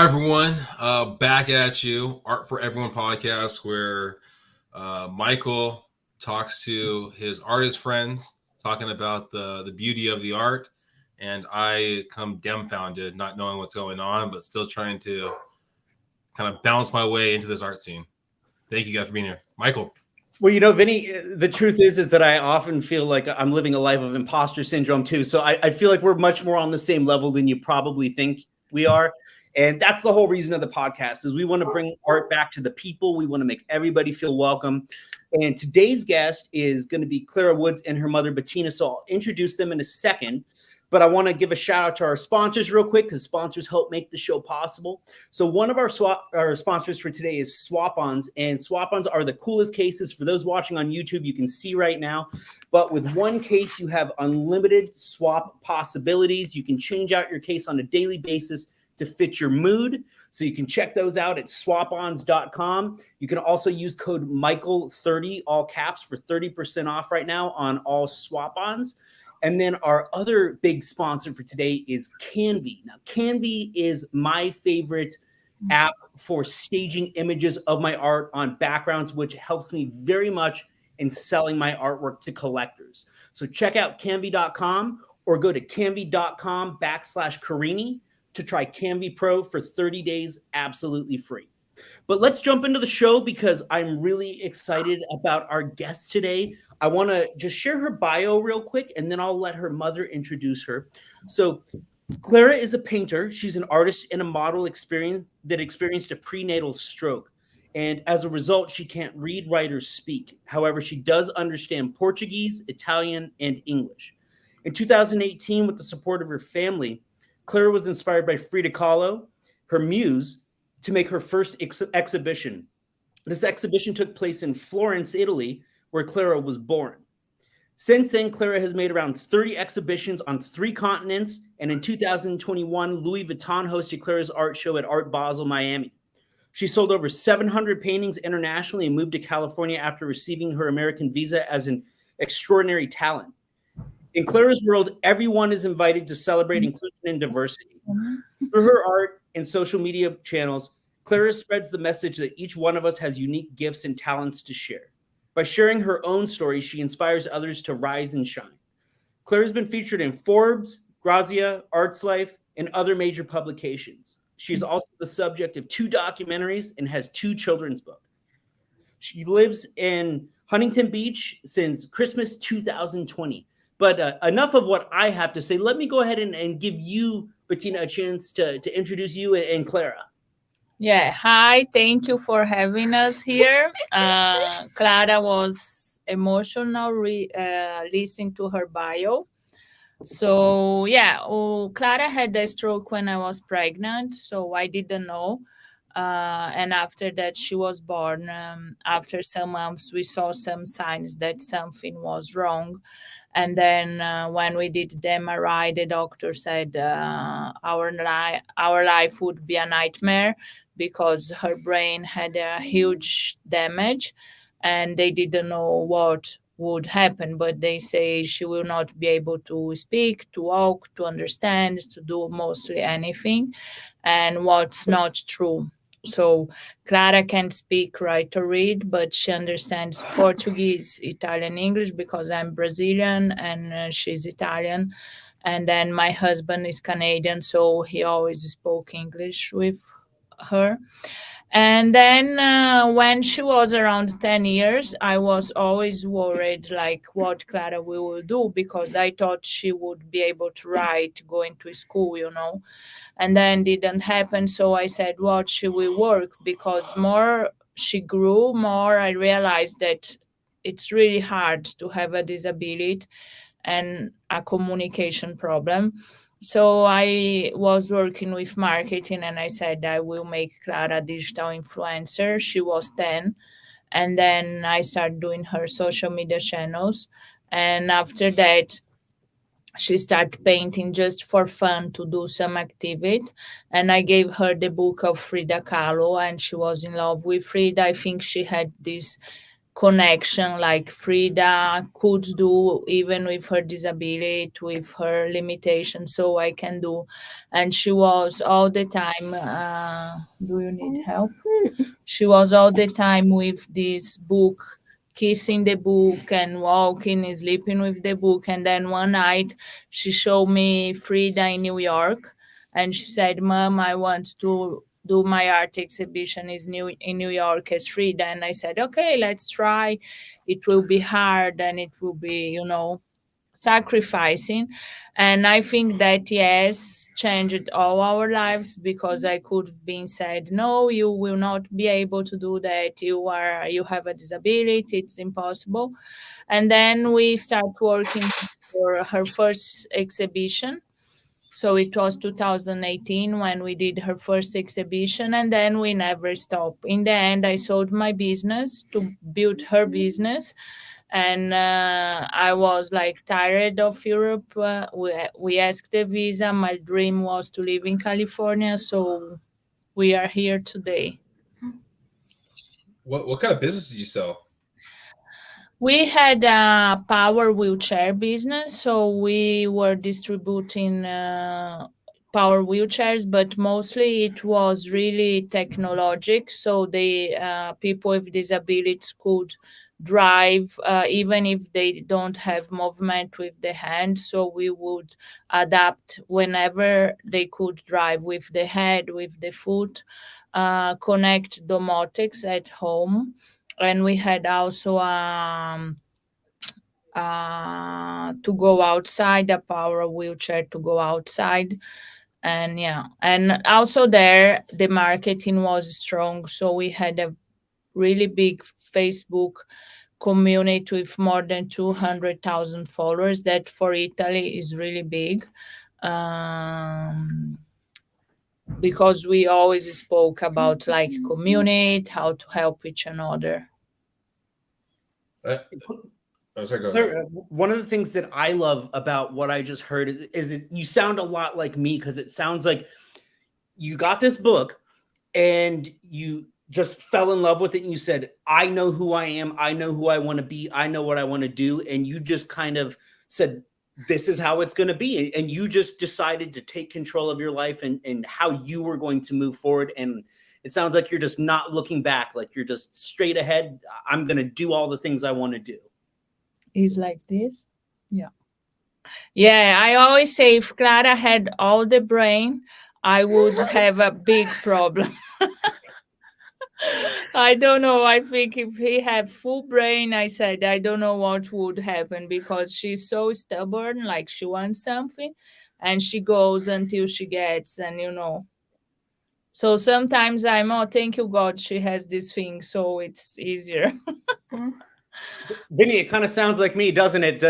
everyone. Back at you. Art for Everyone podcast, where Michael talks to his artist friends, talking about the beauty of the art, and I come dumbfounded, not knowing what's going on, but still trying to kind of bounce my way into this art scene. Thank you guys for being here, Michael. Well, Vinny, the truth is that I often feel like I'm living a life of imposter syndrome too. So I feel like we're much more on the same level than you probably think we are. And that's the whole reason of the podcast is we want to bring art back to the people. We want to make everybody feel welcome. And today's guest is going to be Clara Woods and her mother, Bettina. So I'll introduce them in a second. But I want to give a shout out to our sponsors real quick because sponsors help make the show possible. So one of our sponsors for today is Swap-Ons, and Swap-Ons are the coolest cases. For those watching on YouTube, you can see right now. But with one case, you have unlimited swap possibilities. You can change out your case on a daily basis to fit your mood. So you can check those out at swapons.com. You can also use code Michael30, all caps, for 30% off right now on all Swap-Ons. And then our other big sponsor for today is Canvy. Now, Canvy is my favorite app for staging images of my art on backgrounds, which helps me very much in selling my artwork to collectors. So check out Canvy.com or go to Canvy.com/Carini to try Canvy Pro for 30 days absolutely free. But let's jump into the show because I'm really excited about our guest today. I want to just share her bio real quick, and then I'll let her mother introduce her. So Clara is a painter. She's an artist and a model that experienced a prenatal stroke. And as a result, she can't read, write, or speak. However, she does understand Portuguese, Italian, and English. In 2018, with the support of her family, Clara was inspired by Frida Kahlo, her muse, to make her first exhibition. This exhibition took place in Florence, Italy, where Clara was born. Since then, Clara has made around 30 exhibitions on 3 continents, and in 2021, Louis Vuitton hosted Clara's art show at Art Basel, Miami. She sold over 700 paintings internationally and moved to California after receiving her American visa as an extraordinary talent. In Clara's world, everyone is invited to celebrate inclusion and diversity. Through her art and social media channels, Clara spreads the message that each one of us has unique gifts and talents to share. By sharing her own story, she inspires others to rise and shine. Clara's been featured in Forbes, Grazia, ArtsLife, and other major publications. She is also the subject of 2 documentaries and has 2 children's books. She lives in Huntington Beach since Christmas 2020. But enough of what I have to say. Let me go ahead and give you, Bettina, a chance to introduce you and Clara. Yeah, hi, thank you for having us here. Clara was emotional listening to her bio. So, Clara had a stroke when I was pregnant, so I didn't know. And after that, she was born. After some months, we saw some signs that something was wrong. And then when we did the MRI, the doctor said our life would be a nightmare because her brain had a huge damage and they didn't know what would happen, but they say she will not be able to speak, to walk, to understand, to do mostly anything, and what's not true. So Clara can't speak, write, or read, but she understands Portuguese, Italian, English because I'm Brazilian and she's Italian. And then my husband is Canadian, so he always spoke English with her. And then when she was around 10 years, I was always worried like what Clara will do because I thought she would be able to write going to school, and then didn't happen. So I said, what she will work because more she grew, more I realized that it's really hard to have a disability and a communication problem. So I was working with marketing and I said I will make Clara a digital influencer. She was 10. And then I started doing her social media channels. And after that, she started painting just for fun to do some activity. And I gave her the book of Frida Kahlo and she was in love with Frida. I think she had this connection like Frida could do even with her disability, with her limitations, so I can do. And she was all the time, do you need help? She was all the time with this book, kissing the book and walking and sleeping with the book. And then one night she showed me Frida in New York, and she said, Mom, I want to do my art exhibition in New York as Frida. And I said, okay, let's try. It will be hard and it will be, sacrificing. And I think that, yes, changed all our lives, because I could have been said, no, you will not be able to do that. You have a disability. It's impossible. And then we start working for her first exhibition. So it was 2018 when we did her first exhibition, and then we never stopped. In the end, I sold my business to build her business, and I was like tired of Europe. We asked the visa. My dream was to live in California, so we are here today. What kind of business did you sell? We had a power wheelchair business, so we were distributing power wheelchairs, but mostly it was really technologic. So the people with disabilities could drive even if they don't have movement with the hand. So we would adapt whenever they could drive with the head, with the foot, connect domotics at home. And we had also to go outside, a power wheelchair to go outside. And yeah, and also there the marketing was strong, so we had a really big Facebook community with more than 200,000 followers. That for Italy is really big, because we always spoke about like community, how to help each another. Oh, sorry, go ahead. One of the things that I love about what I just heard is you sound a lot like me, because it sounds like you got this book and you just fell in love with it and you said, I know who I am, I know who I want to be, I know what I want to do. And you just kind of said, this is how it's going to be. And you just decided to take control of your life and how you were going to move forward. And it sounds like you're just not looking back, like you're just straight ahead. I'm going to do all the things I want to do. Is like this. Yeah, I always say if Clara had all the brain, I would have a big problem. I don't know. I think if he had full brain, I said, I don't know what would happen, because she's so stubborn, like she wants something and she goes until she gets, and So sometimes I'm, oh, thank you, God, she has this thing, so it's easier. Vinnie, it kind of sounds like me, doesn't it?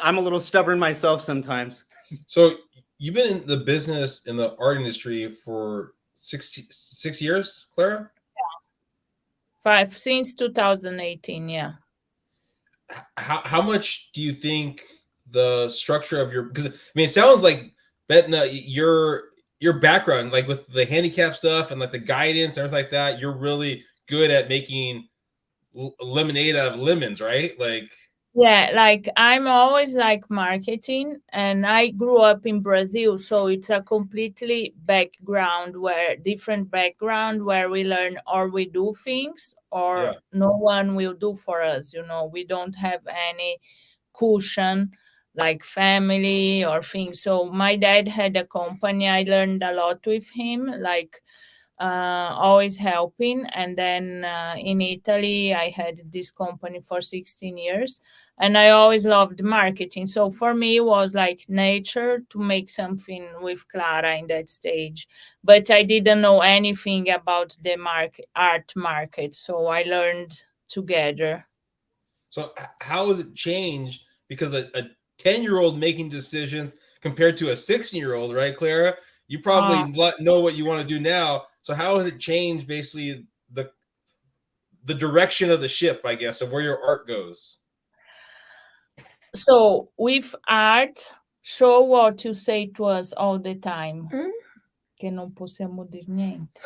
I'm a little stubborn myself sometimes. So you've been in the business, in the art industry for 6 years, Clara? 5 since 2018, yeah. How much do you think the structure of your, because I mean, it sounds like Betna, your background, like with the handicap stuff and like the guidance and everything like that, you're really good at making lemonade out of lemons, right? Like, yeah, like I'm always like marketing, and I grew up in Brazil, so it's a completely different background where we learn or we do things or yeah. no one will do for us. We don't have any cushion like family or things. So my dad had a company. I learned a lot with him, like always helping. And then in Italy, I had this company for 16 years and I always loved marketing. So for me, it was like nature to make something with Clara in that stage. But I didn't know anything about the art market. So I learned together. So how has it changed? Because a 10-year-old making decisions compared to a 16-year-old, right, Clara? You probably know what you want to do now. So how has it changed basically the direction of the ship, I guess, of where your art goes? So with art, show what you say to us all the time. Che non possiamo dir niente.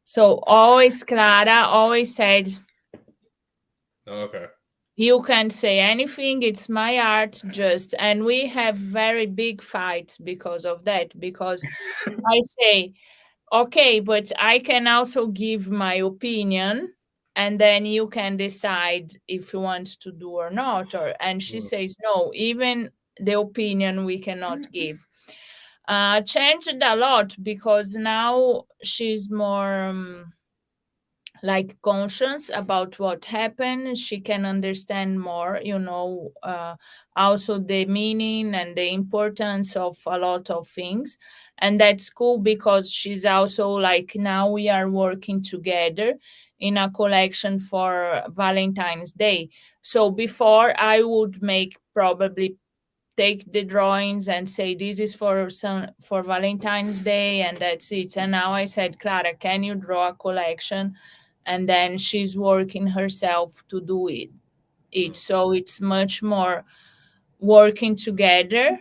So always Clara always said, Okay. You can't say anything. It's my art, just. And we have very big fights because of that. Because I say, okay, but I can also give my opinion, and then you can decide if you want to do or not. Or and she Mm. says, no, even the opinion we cannot give. Changed a lot because now she's more like conscious about what happened. She can understand more, also the meaning and the importance of a lot of things. And that's cool because she's also like, now we are working together in a collection for Valentine's Day. So before I would make probably take the drawings and say this is for Valentine's Day and that's it. And now I said, Clara, can you draw a collection? And then she's working herself to do it. So it's much more working together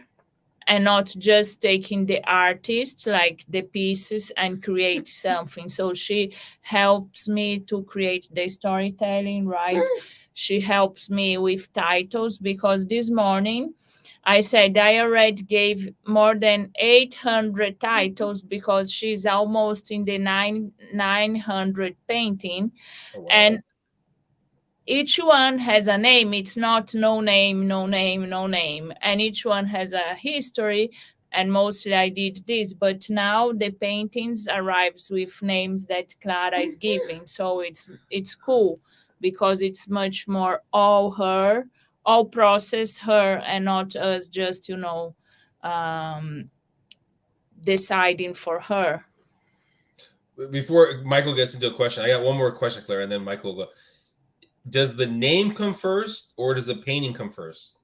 and not just taking the artist like the pieces and create something. So she helps me to create the storytelling, right? She helps me with titles because this morning I said I already gave more than 800 titles because she's almost in the 900 painting. Oh, wow. And each one has a name. It's not no name, no name, no name. And each one has a history. And mostly I did this, but now the paintings arrives with names that Clara is giving. So it's cool because it's much more all her, all process her, and not us just um, deciding for her. Before Michael gets into a question, I got one more question, Clara, and then Michael will go. Does the name come first, or does the painting come first?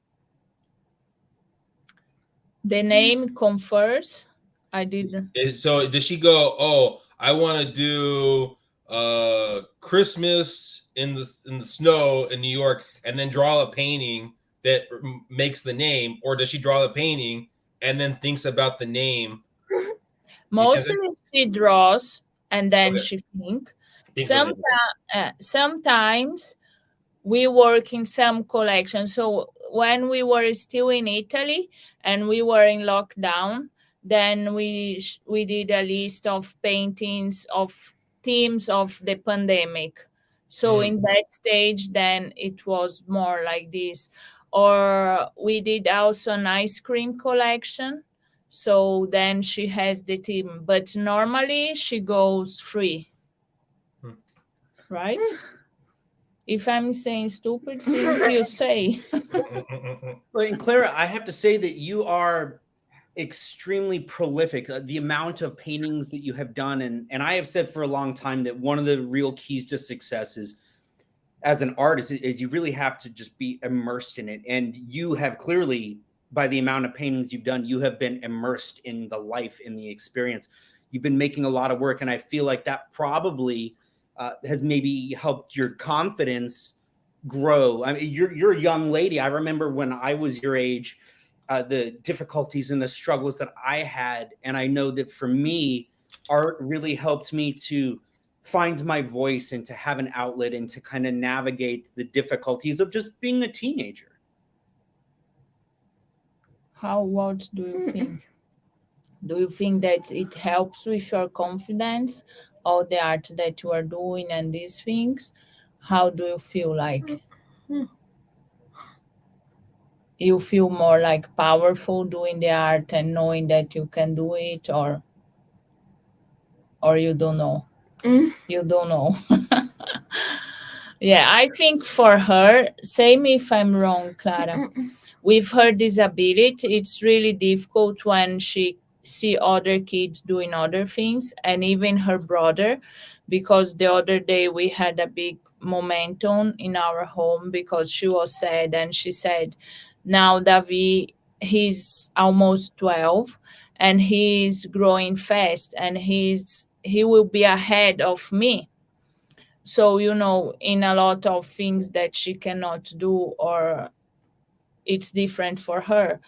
The name confers. I didn't. So does she go, oh, I want to do Christmas in the snow in New York, and then draw a painting that makes the name, or does she draw the painting and then thinks about the name? Mostly she draws and then Okay. she think. Thinks of the name. Sometimes we work in some collection. So when we were still in Italy and we were in lockdown, then we did a list of paintings of themes of the pandemic. So in that stage, then it was more like this. Or we did also an ice cream collection. So then she has the theme, but normally she goes free, right? If I'm saying stupid things, you say. Well, and Clara, I have to say that you are extremely prolific. The amount of paintings that you have done, and I have said for a long time that one of the real keys to success is as an artist is you really have to just be immersed in it. And you have clearly, by the amount of paintings you've done, you have been immersed in the life, in the experience. You've been making a lot of work, and I feel like that probably has maybe helped your confidence grow. I mean, you're a young lady. I remember when I was your age, the difficulties and the struggles that I had, and I know that for me, art really helped me to find my voice and to have an outlet and to kind of navigate the difficulties of just being a teenager. What do you think? Do you think that it helps with your confidence, all the art that you are doing and these things? How do you feel like? You feel more like powerful doing the art and knowing that you can do it, or you don't know? You don't know. Yeah, I think for her, say me if I'm wrong, Clara. With her disability, it's really difficult when she see other kids doing other things, and even her brother, because the other day we had a big momentum in our home because she was sad and she said, now Davi, he's almost 12 and he's growing fast and he will be ahead of me. So in a lot of things that she cannot do, or it's different for her.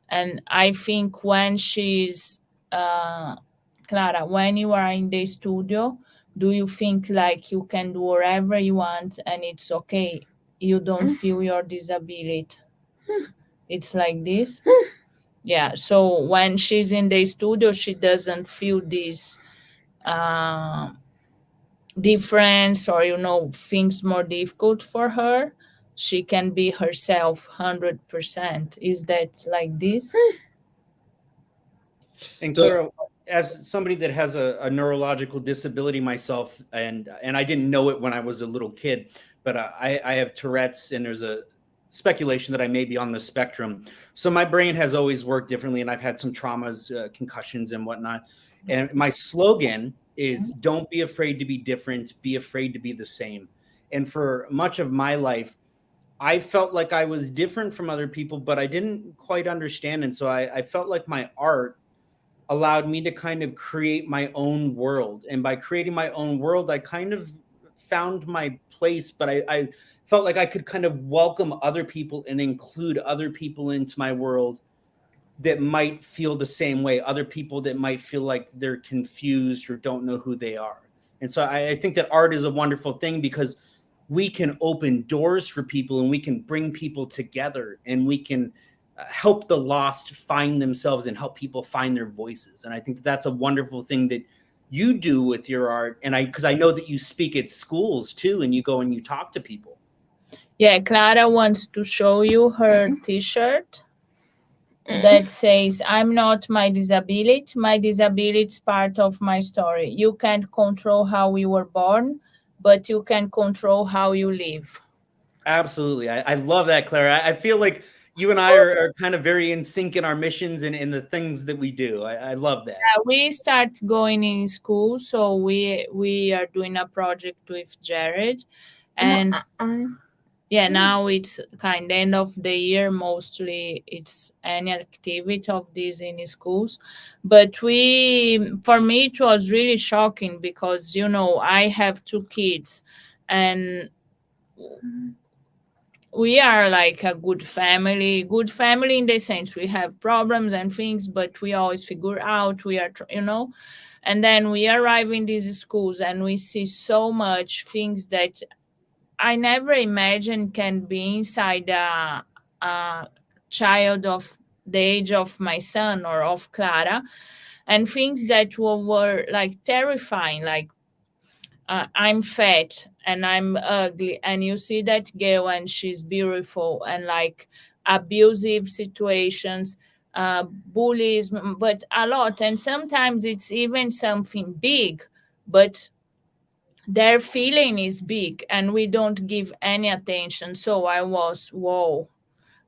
And I think when she's Clara, when you are in the studio, do you think like you can do whatever you want and it's okay? you don't feel your disability. It's like this. Yeah, so when she's in the studio, she doesn't feel this uh, difference, or things more difficult for her. She can be herself 100%. Is that like this? And So Clara, as somebody that has a neurological disability myself, and I didn't know it when I was a little kid, but I have Tourette's, and there's a speculation that I may be on the spectrum. So my brain has always worked differently, and I've had some traumas, concussions, and whatnot. And my slogan is, "Don't be afraid to be different. Be afraid to be the same." And for much of my life, I felt like I was different from other people, but I didn't quite understand. And so I felt like my art allowed me to kind of create my own world. And by creating my own world, I kind of found my place, but I felt like I could kind of welcome other people and include other people into my world that might feel the same way, other people that might feel like they're confused or don't know who they are. And so I think that art is a wonderful thing, because we can open doors for people, and we can bring people together, and we can help the lost find themselves and help people find their voices. And I think that that's a wonderful thing that you do with your art. And because I know that you speak at schools too, and you go and you talk to people. Yeah, Clara wants to show you her t-shirt that says, "I'm not my disability. My disability is part of my story. You can't control how you were born, but you can control how you live." Absolutely. I love that, Clara. I feel like you and I are kind of very in sync in our missions and in the things that we do. I love that. We start going in school, so we are doing a project with Jared, and yeah, now it's kind of end of the year. Mostly it's any activity of this in schools, but for me it was really shocking, because I have two kids, and we are like a good family in the sense we have problems and things, but we always figure out. We are and then we arrive in these schools, and we see so much things that I never imagined can be inside a child of the age of my son or of Clara, and things that were like terrifying, like I'm fat and I'm ugly, and you see that girl and she's beautiful, and like abusive situations, bullies, but a lot. And sometimes it's even something big, but their feeling is big and we don't give any attention. So I was, whoa,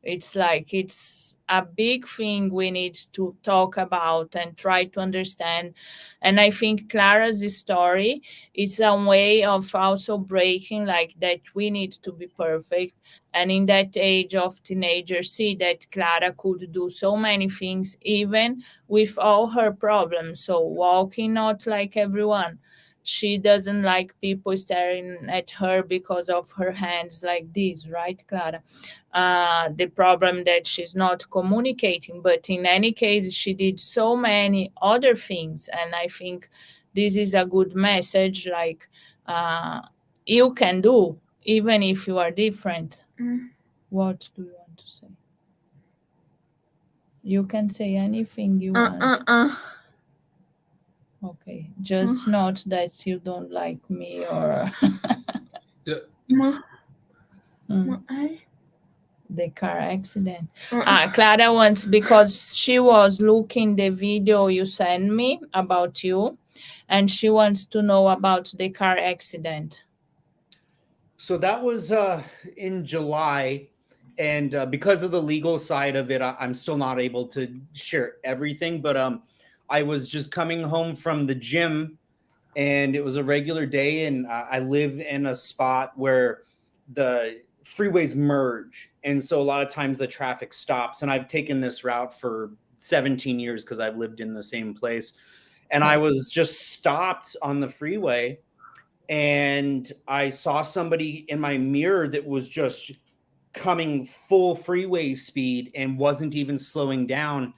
it's like it's a big thing we need to talk about and try to understand. And I think Clara's story is a way of also breaking like that we need to be perfect. And in that age of teenagers, see that Clara could do so many things, even with all her problems. So walking not like everyone. She doesn't like people staring at her because of her hands like this, right, Clara? The problem that she's not communicating, but in any case she did so many other things. And I think this is a good message, like uh, you can do even if you are different. What do you want to say? You can say anything you want. Okay, just not that you don't like me or the car accident. Clara wants, because she was looking the video you sent me about you, and she wants to know about the car accident. So that was in July. And because of the legal side of it, I'm still not able to share everything. But I was just coming home from the gym, and it was a regular day. And I live in a spot where the freeways merge. And so a lot of times the traffic stops. And I've taken this route for 17 years because I've lived in the same place. And I was just stopped on the freeway, and I saw somebody in my mirror that was just coming full freeway speed and wasn't even slowing down.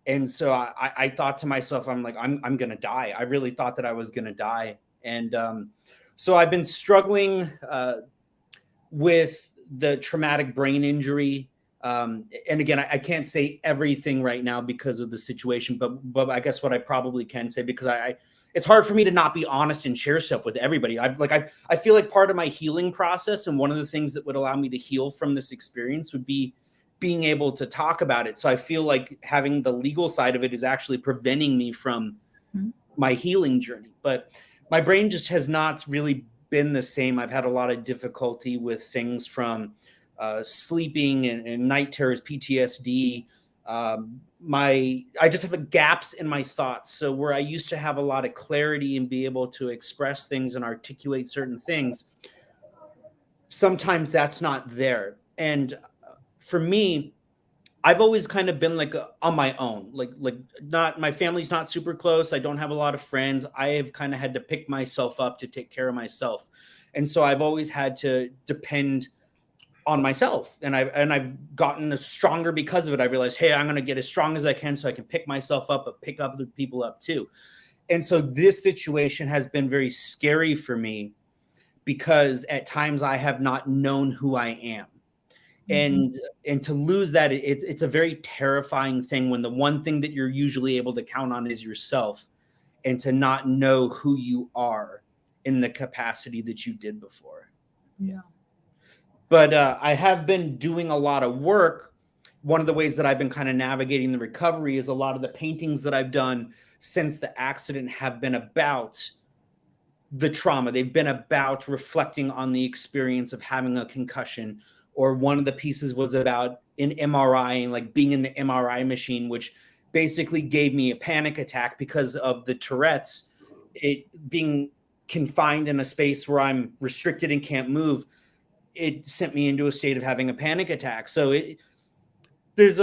And so I thought to myself, I'm like, I'm gonna die. I really thought that I was gonna die. And so I've been struggling with the traumatic brain injury. And again, I can't say everything right now because of the situation, but I guess what I probably can say, because it's hard for me to not be honest and share stuff with everybody. I feel like part of my healing process, and one of the things that would allow me to heal from this experience, would be being able to talk about it. So I feel like having the legal side of it is actually preventing me from my healing journey. But my brain just has not really been the same. I've had a lot of difficulty with things from sleeping and night terrors, PTSD. I just have gaps in my thoughts. So where I used to have a lot of clarity and be able to express things and articulate certain things, sometimes that's not there. And for me, I've always kind of been like on my own, like not, my family's not super close. I don't have a lot of friends. I have kind of had to pick myself up to take care of myself. And so I've always had to depend on myself, and I've gotten stronger because of it. I realized, hey, I'm going to get as strong as I can so I can pick myself up, but pick other people up too. And so this situation has been very scary for me, because at times I have not known who I am. And to lose that, it's a very terrifying thing, when the one thing that you're usually able to count on is yourself, and to not know who you are in the capacity that you did before. Yeah. But I have been doing a lot of work. One of the ways that I've been kind of navigating the recovery is a lot of the paintings that I've done since the accident have been about the trauma. They've been about reflecting on the experience of having a concussion. Or one of the pieces was about an MRI, and like being in the MRI machine, which basically gave me a panic attack because of the Tourette's, it being confined in a space where I'm restricted and can't move. It sent me into a state of having a panic attack. So there's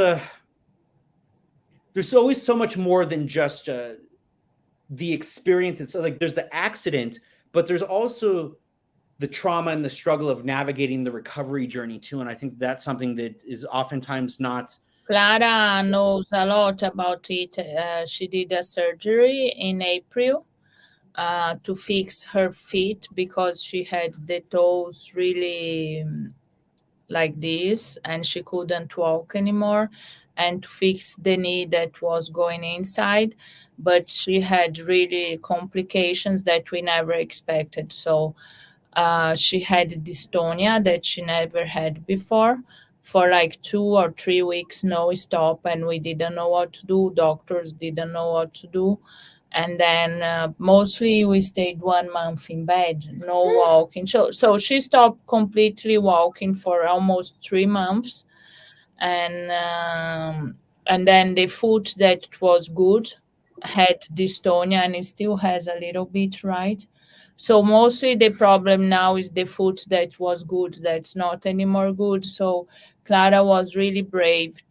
always so much more than just the experience. It's like there's the accident, but there's also the trauma and the struggle of navigating the recovery journey too. And I think that's something that is oftentimes not. Clara knows a lot about it. She did a surgery in April to fix her feet, because she had the toes really like this, and she couldn't walk anymore, and to fix the knee that was going inside. But she had really complications that we never expected. So she had dystonia that she never had before, for like 2 or 3 weeks, no stop, and we didn't know what to do. Doctors didn't know what to do. And then mostly we stayed 1 month in bed, no walking. So she stopped completely walking for almost 3 months. And then the foot that was good had dystonia, and it still has a little bit, right? So mostly the problem now is the foot that was good that's not anymore good. So Clara was really brave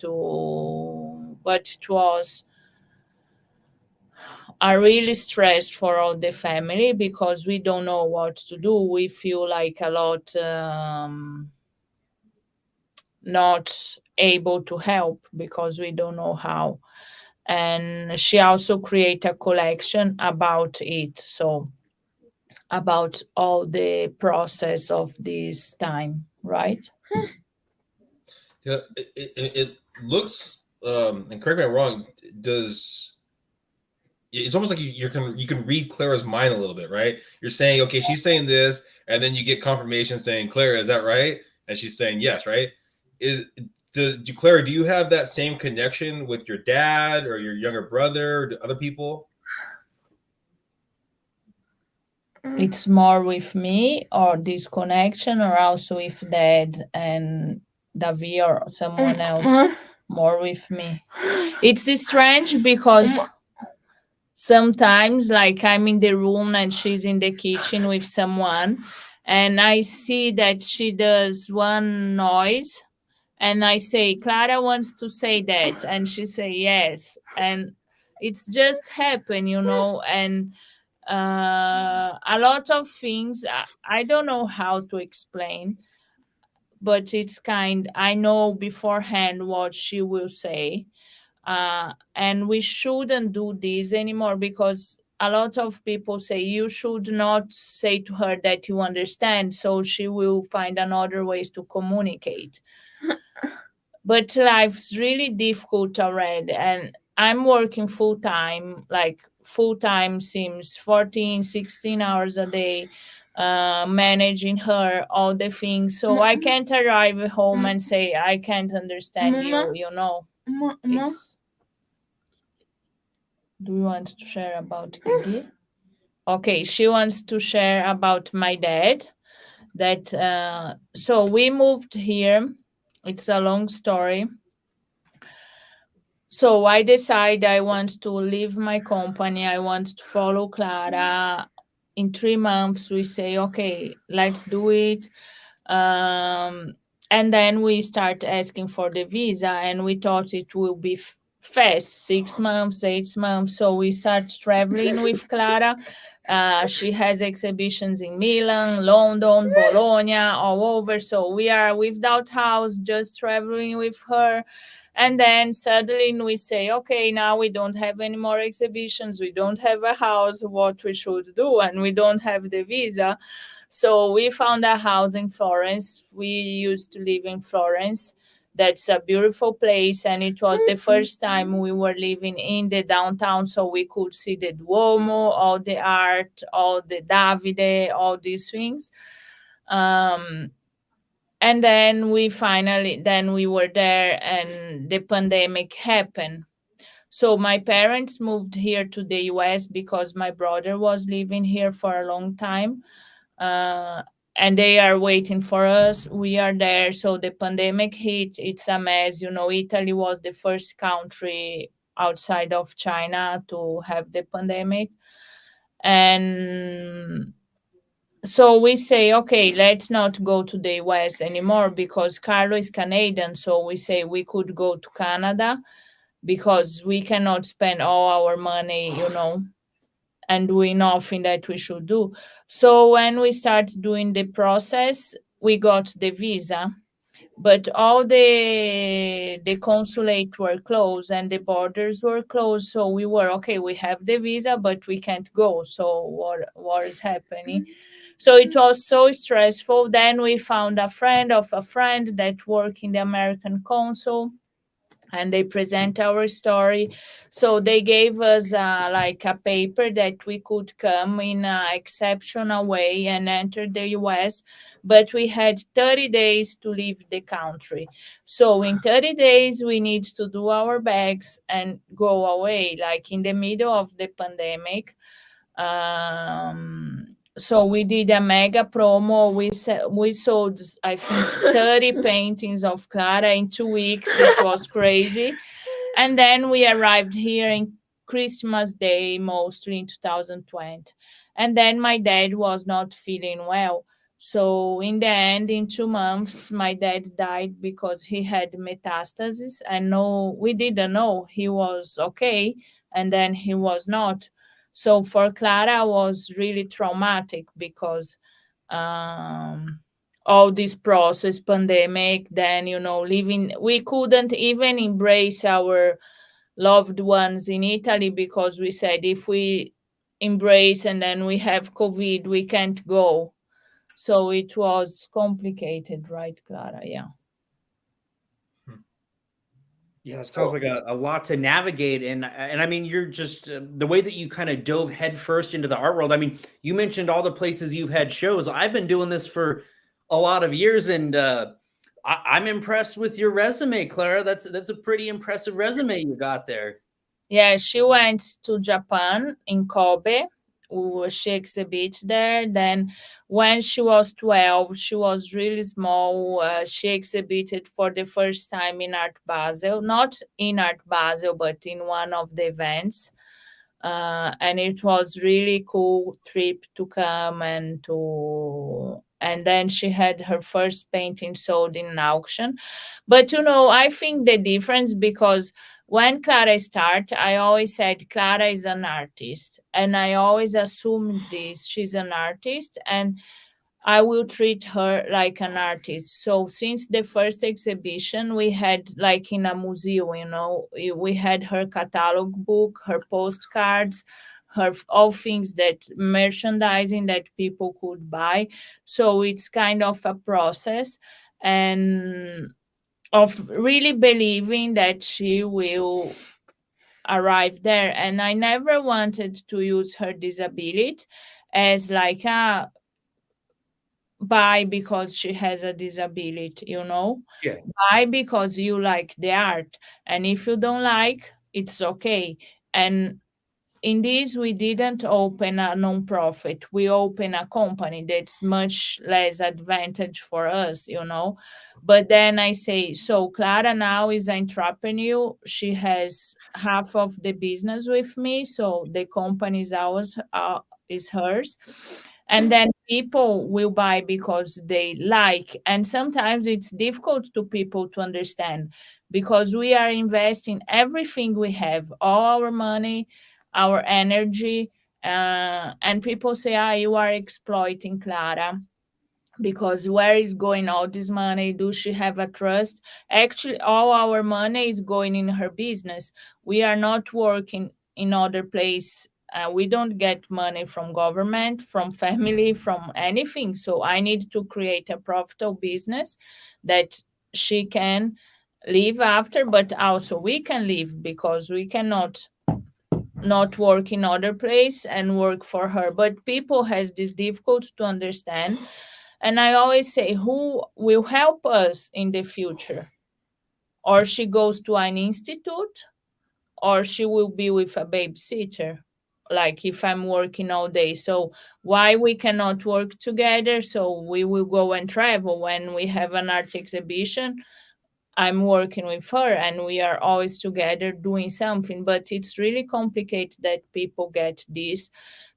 but it was a really stress for all the family, because we don't know what to do. We feel like a lot not able to help, because we don't know how. And she also create a collection about it, so about all the process of this time, right? Yeah, it looks, and correct me if I'm wrong, does it's almost like you can read Clara's mind a little bit, right? You're saying, okay, she's saying this, and then you get confirmation saying, Clara, is that right? And she's saying yes, right? Clara, do you have that same connection with your dad or your younger brother or other people? It's more with me, or this connection, or also with dad and Davi or someone else? More with me. It's strange, because sometimes, like, I'm in the room and she's in the kitchen with someone, and I see that she does one noise, and I say, Clara wants to say that, and she say yes, and it's just happen, and a lot of things. I don't know how to explain, but I know beforehand what she will say. And we shouldn't do this anymore, because a lot of people say you should not say to her that you understand, so she will find another ways to communicate. But life's really difficult already, and I'm working full time, like full time seems 14, 16 hours a day, managing her, all the things. So I can't arrive at home and say I can't understand you, you know. It's, do you want to share about Kiki? Okay, she wants to share about my dad. That so we moved here. It's a long story. So I decide I want to leave my company. I want to follow Clara. In 3 months, we say, okay, let's do it. Um, and then we start asking for the visa, and we thought it will be fast, 6 months, 8 months. So we start traveling with Clara. She has exhibitions in Milan, London, Bologna, all over. So we are without house, just traveling with her. And then suddenly we say, okay, now we don't have any more exhibitions. We don't have a house, what we should do, and we don't have the visa. So we found a house in Florence. We used to live in Florence. That's a beautiful place, and it was the first time we were living in the downtown, so we could see the Duomo, all the art, all the Davide, all these things. And then we were there, and the pandemic happened. So my parents moved here to the US because my brother was living here for a long time. Uh, and they are waiting for us. We are there. So the pandemic hit. It's a mess. You know, Italy was the first country outside of China to have the pandemic. And so we say, okay, let's not go to the US anymore because Carlo is Canadian. So we say we could go to Canada because we cannot spend all our money, you know, and doing nothing that we should do. So when we start doing the process, we got the visa, but all the consulate were closed and the borders were closed. So we were okay. We have the visa, but we can't go. So what is happening? So it was so stressful. Then we found a friend of a friend that worked in the American consul, and they present our story. So they gave us like a paper that we could come in an exceptional way and enter the US, but we had 30 days to leave the country. So in 30 days, we need to do our bags and go away, like in the middle of the pandemic. So we did a mega promo. We sold, I think, 30 paintings of Clara in 2 weeks. It was crazy. And then we arrived here in Christmas Day, mostly in 2020. And then my dad was not feeling well. So in the end, in 2 months, my dad died because he had metastasis. And no, we didn't know he was okay, and then he was not. So for Clara was really traumatic because all this process, pandemic, then living, we couldn't even embrace our loved ones in Italy because we said if we embrace and then we have COVID, we can't go. So it was complicated, right, Clara? Yeah. Yeah, it sounds like a lot to navigate, and I mean, you're just the way that you kind of dove headfirst into the art world. I mean, you mentioned all the places you've had shows. I've been doing this for a lot of years, and I'm impressed with your resume, Clara. That's a pretty impressive resume you got there. Yeah, she went to Japan in Kobe. She exhibit there. Then, when she was 12, she was really small. She exhibited for the first time in Art Basel, not in Art Basel, but in one of the events. And it was really cool trip to come and then she had her first painting sold in an auction. But I think the difference, because when Clara started, I always said Clara is an artist, and I always assumed this, she's an artist, and I will treat her like an artist. So since the first exhibition we had, like in a museum, we had her catalog book, her postcards, her all things that merchandising that people could buy. So it's kind of a process, and of really believing that she will arrive there. And I never wanted to use her disability as like a buy because she has a disability, Yeah. buy because you like the art, and if you don't like, it's okay. And in this, we didn't open a non-profit, we open a company that's much less advantage for us. But then I say, so Clara now is an entrepreneur, she has half of the business with me, so the company is ours, is hers. And then people will buy because they like, and sometimes it's difficult to people to understand, because we are investing everything we have, all our money, our energy, and people say, you are exploiting Clara, because where is going all this money? Do she have a trust? Actually, all our money is going in her business. We are not working in other place. We don't get money from government, from family, from anything. So I need to create a profitable business that she can live after, but also we can live, because we cannot not work in other place and work for her. But people has this difficult to understand, and I always say, who will help us in the future? Or she goes to an institute, or she will be with a babysitter, like if I'm working all day. So why we cannot work together? So we will go and travel when we have an art exhibition. I'm working with her and we are always together doing something. But it's really complicated that people get this,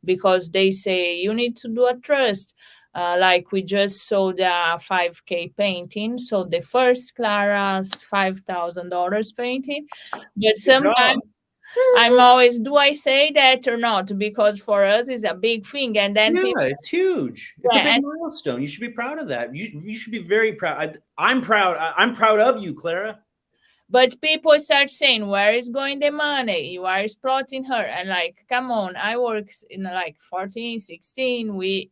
because they say you need to do a trust. Like we just sold a 5K painting. So the first Clara's $5,000 painting. But Good job. sometimes I'm always, do I say that or not? Because for us it's a big thing. And then Yeah, people, it's huge. It's a yeah, big and milestone. You should be proud of that. You should be very proud. I'm proud. I'm proud of you, Clara. but people start saying, where is going the money? You are exploiting her. And like, come on, I work in like 14, 16.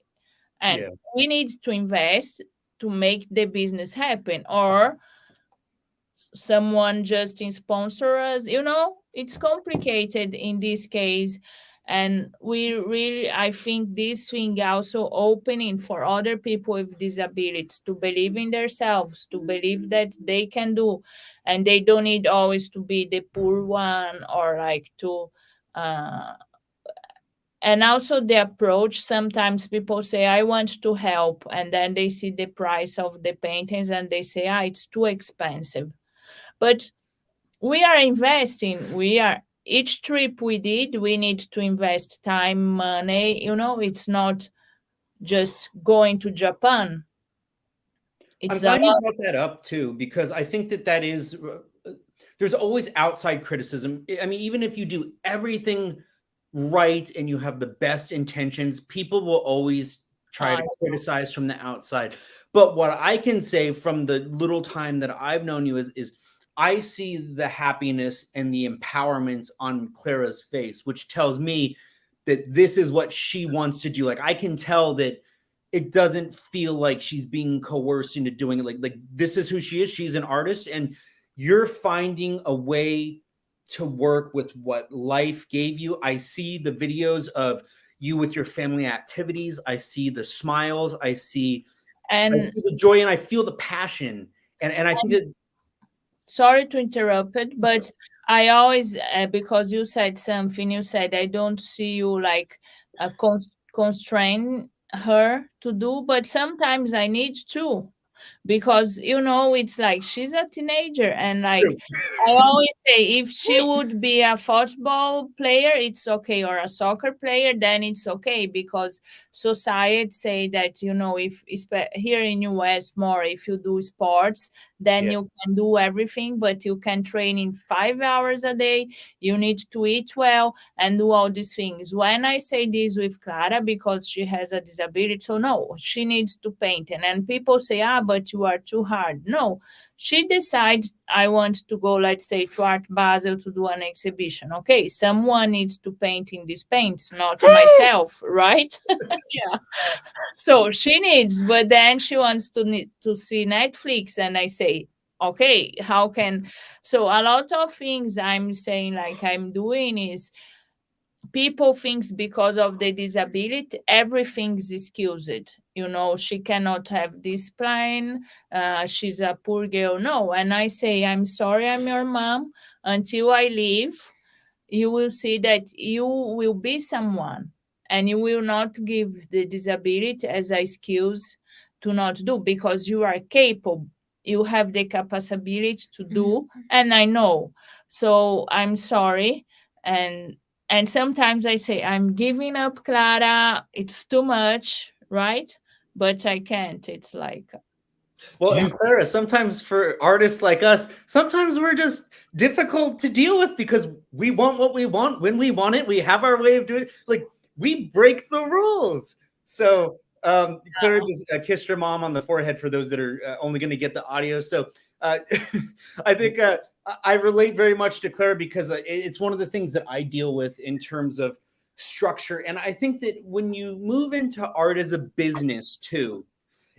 And Yeah. we need to invest to make the business happen. Or someone just sponsor us. It's complicated in this case. And we really, I think this thing also opening for other people with disabilities to believe in themselves, to believe that they can do, and they don't need always to be the poor one, or like to and also the approach. Sometimes people say, I want to help, and then they see the price of the paintings and they say, it's too expensive. But we are investing. Each trip we did, we need to invest time, money. It's not just going to Japan. I'm It's a glad you lot. brought that up too, because I think that is there's always outside criticism. I mean, even if you do everything right and you have the best intentions, people will always try to criticize from the outside. But what I can say from the little time that I've known you is I see the happiness and the empowerment on Clara's face, which tells me that this is what she wants to do. Like I can tell that it doesn't feel like she's being coerced into doing it. Like this is who she is. She's an artist, and you're finding a way to work with what life gave you. I see the videos of you with your family activities. I see the smiles. I see the joy, and I feel the passion. And I think that. Sorry to interrupt it, but I always, because you said something, you said, I don't see you like constrain her to do, but sometimes I need to, because it's like she's a teenager, and like I always say, if she would be a football player, it's okay, or a soccer player, then it's okay, because society say that if here in US more, if you do sports, then you can do everything, but you can train in 5 hours a day, you need to eat well and do all these things. When I say this with Clara, because she has a disability, so no, she needs to paint, and people say, but you are too hard. No, she decided I want to go, let's say, to Art Basel to do an exhibition. Okay, someone needs to paint in these paints, not myself, right? Yeah. So she needs, but then she wants to see Netflix, and I say, okay, how can? So a lot of things I'm saying, like I'm doing, is people thinks because of the disability everything's excused. She cannot have this plan. She's a poor girl. No, and I say, I'm sorry, I'm your mom. Until I leave, you will see that you will be someone, and you will not give the disability as a excuse to not do, because you are capable. You have the capability to do, and I know. So I'm sorry. And sometimes I say, I'm giving up, Clara. It's too much, right? But I can't. It's like, Well, and Clara, sometimes for artists like us, sometimes we're just difficult to deal with because we want what we want when we want it. We have our way of doing it. Like, we break the rules. So Clara just kissed her mom on the forehead for those that are only going to get the audio. So I think I relate very much to Clara because it's one of the things that I deal with in terms of structure. And I think that when you move into art as a business too,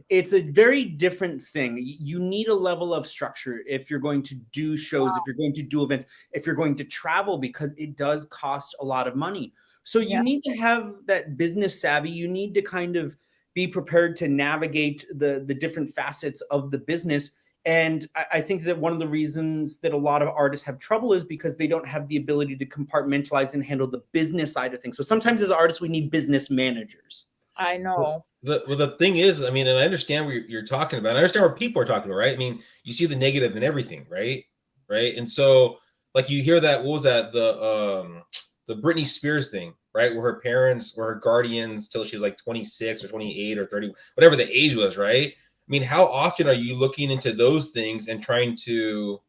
it's a very different thing. You need a level of structure if you're going to do shows, if you're going to do events, if you're going to travel, because it does cost a lot of money. So you need to have that business savvy. You need to kind of be prepared to navigate the different facets of the business. And I think that one of the reasons that a lot of artists have trouble is because they don't have the ability to compartmentalize and handle the business side of things. So sometimes as artists, we need business managers. I know. The thing is, I mean, and I understand what you're talking about. I understand what people are talking about, right? I mean, you see the negative in everything, right? Right. And so, like, you hear that, what was that? The Britney Spears thing, right? Where her parents were her guardians till she was like 26 or 28 or 30, whatever the age was, right? I mean, how often are you looking into those things and trying to,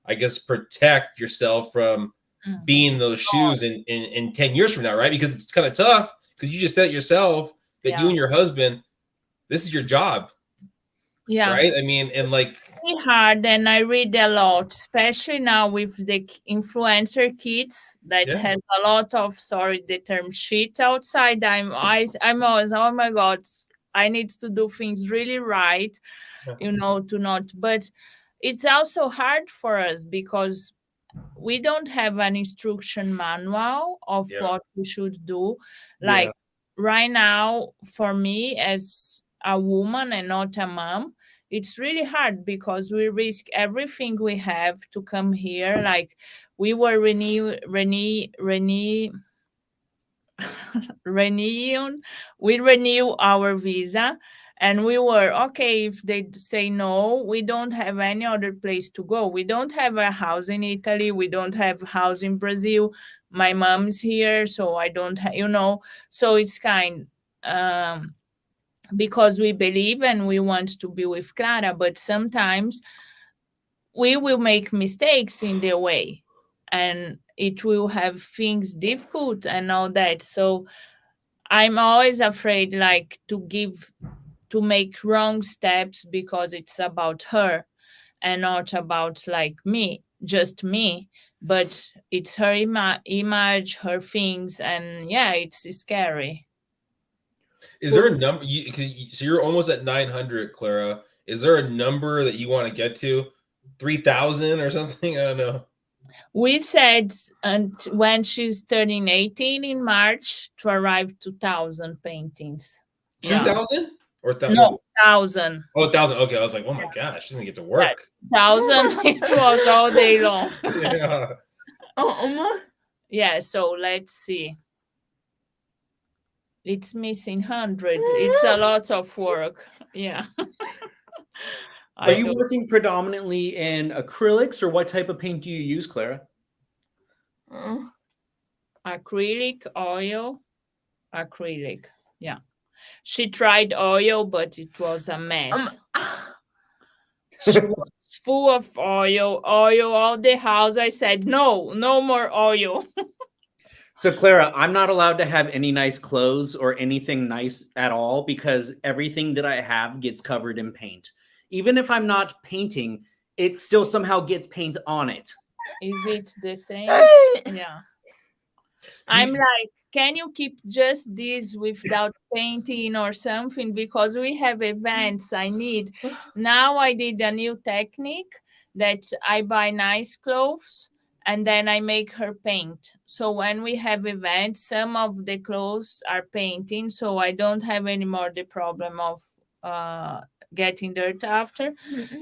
I guess, protect yourself from being in those shoes in 10 years from now, right? Because it's kind of tough, because you just said it yourself that you and your husband, this is your job. Yeah. Right? I mean, and like, it's hard, and I read a lot, especially now with the influencer kids that has a lot of, sorry, the term shit outside. I'm always, oh my God, I need to do things really right, to not, but it's also hard for us because we don't have an instruction manual of what we should do. Like right now, for me as a woman and not a mom, it's really hard because we risk everything we have to come here. Like we were renew our visa, and we were okay. If they say no, we don't have any other place to go. We don't have a house in Italy. We don't have a house in Brazil. My mom's here, so I don't have, so it's kind because we believe and we want to be with Clara, but sometimes we will make mistakes in the way, and it will have things difficult and all that. So I'm always afraid, like, to make wrong steps because it's about her and not about like me, just me, but it's her image, her things, and it's scary. Is there a number? So you're almost at 900, Clara. Is there a number that you want to get to? 3,000 or something? I don't know. We said when she's turning 18 in March to arrive 2,000 paintings. 2,000 or 1,000? No, 1,000. Oh, 1,000. Okay, I was like, oh my gosh, she's gonna get to work. 1,000. It was all day long. Yeah. Yeah. So let's see. It's missing 100. It's a lot of work. Yeah. Are you working predominantly in acrylics, or what type of paint do you use, Clara? Acrylic, oil, acrylic. Yeah. She tried oil, but it was a mess. She was full of oil all the house. I said, no more oil. So, Clara, I'm not allowed to have any nice clothes or anything nice at all because everything that I have gets covered in paint. Even if I'm not painting, it still somehow gets paint on it. Is it the same? Yeah. I'm like, can you keep just this without painting or something? Because we have events I need. Now I did a new technique that I buy nice clothes and then I make her paint. So when we have events, some of the clothes are painting, so I don't have anymore the problem of uh, getting dirt after.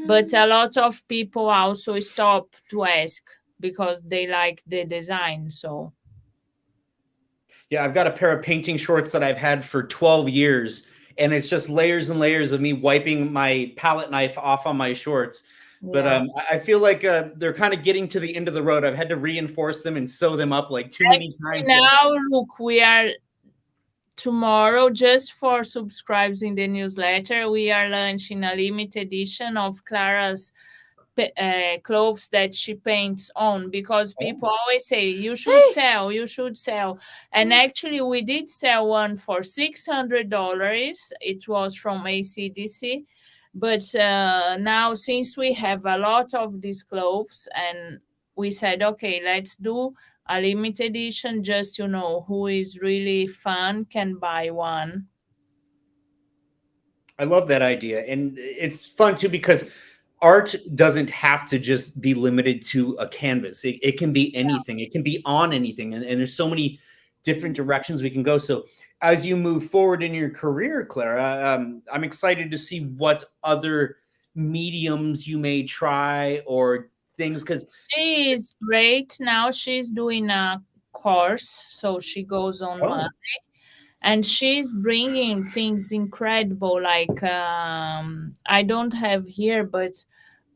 But a lot of people also stop to ask because they like the design. So Yeah, I've got a pair of painting shorts that I've had for 12 years, and it's just layers and layers of me wiping my palette knife off on my shorts. But yeah. I feel like they're kind of getting to the end of the road. I've had to reinforce them and sew them up like too many times. Now, look, we are tomorrow, just for subscribers in the newsletter, we are launching a limited edition of Clara's clothes that she paints on, because people always say you should sell, you should sell. And actually we did sell one for $600. It was from ACDC. But now, since we have a lot of these clothes, and we said, okay, let's do a limited edition, just who is really fun can buy one. I love that idea. And it's fun too, because art doesn't have to just be limited to a canvas. It can be anything. It can be on anything. And there's so many different directions we can go. So as you move forward in your career, Clara, I'm excited to see what other mediums you may try or things, because she is great now. She's doing a course, so she goes on Monday, and she's bringing things incredible, like I don't have here, but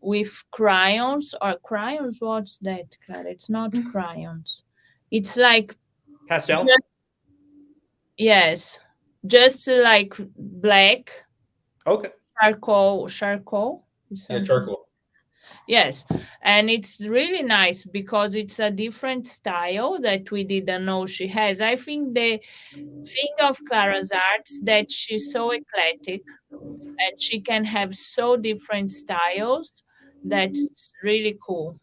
with crayons. What's that, Clara? It's not crayons, it's like pastel. Yes, just like black. Okay. Charcoal. Yeah, charcoal. Yes, and it's really nice because it's a different style that we didn't know she has. I think the thing of Clara's arts that she's so eclectic and she can have so different styles. That's really cool.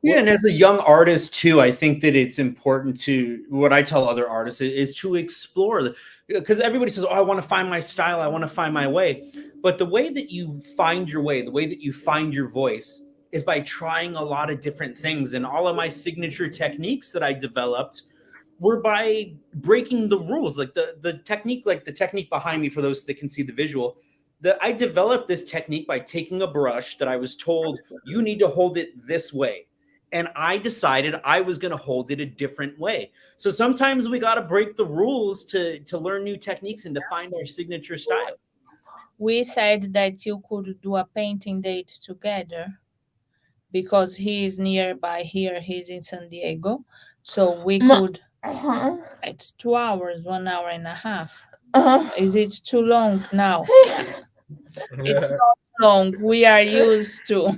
Yeah, and as a young artist too, I think that it's important to, what I tell other artists is to explore, because everybody says, "Oh, I want to find my style, I want to find my way." But the way that you find your way, the way that you find your voice is by trying a lot of different things. And all of my signature techniques that I developed were by breaking the rules, like the technique, like the technique behind me, for those that can see the visual. That I developed this technique by taking a brush that I was told you need to hold it this way, and I decided I was going to hold it a different way. So sometimes we got to break the rules to learn new techniques and to find our signature style. We said that you could do a painting date together because he is nearby here. He's in San Diego. So we could. It's 2 hours, 1 hour and a half. Is it too long now? It's not long. We are used to.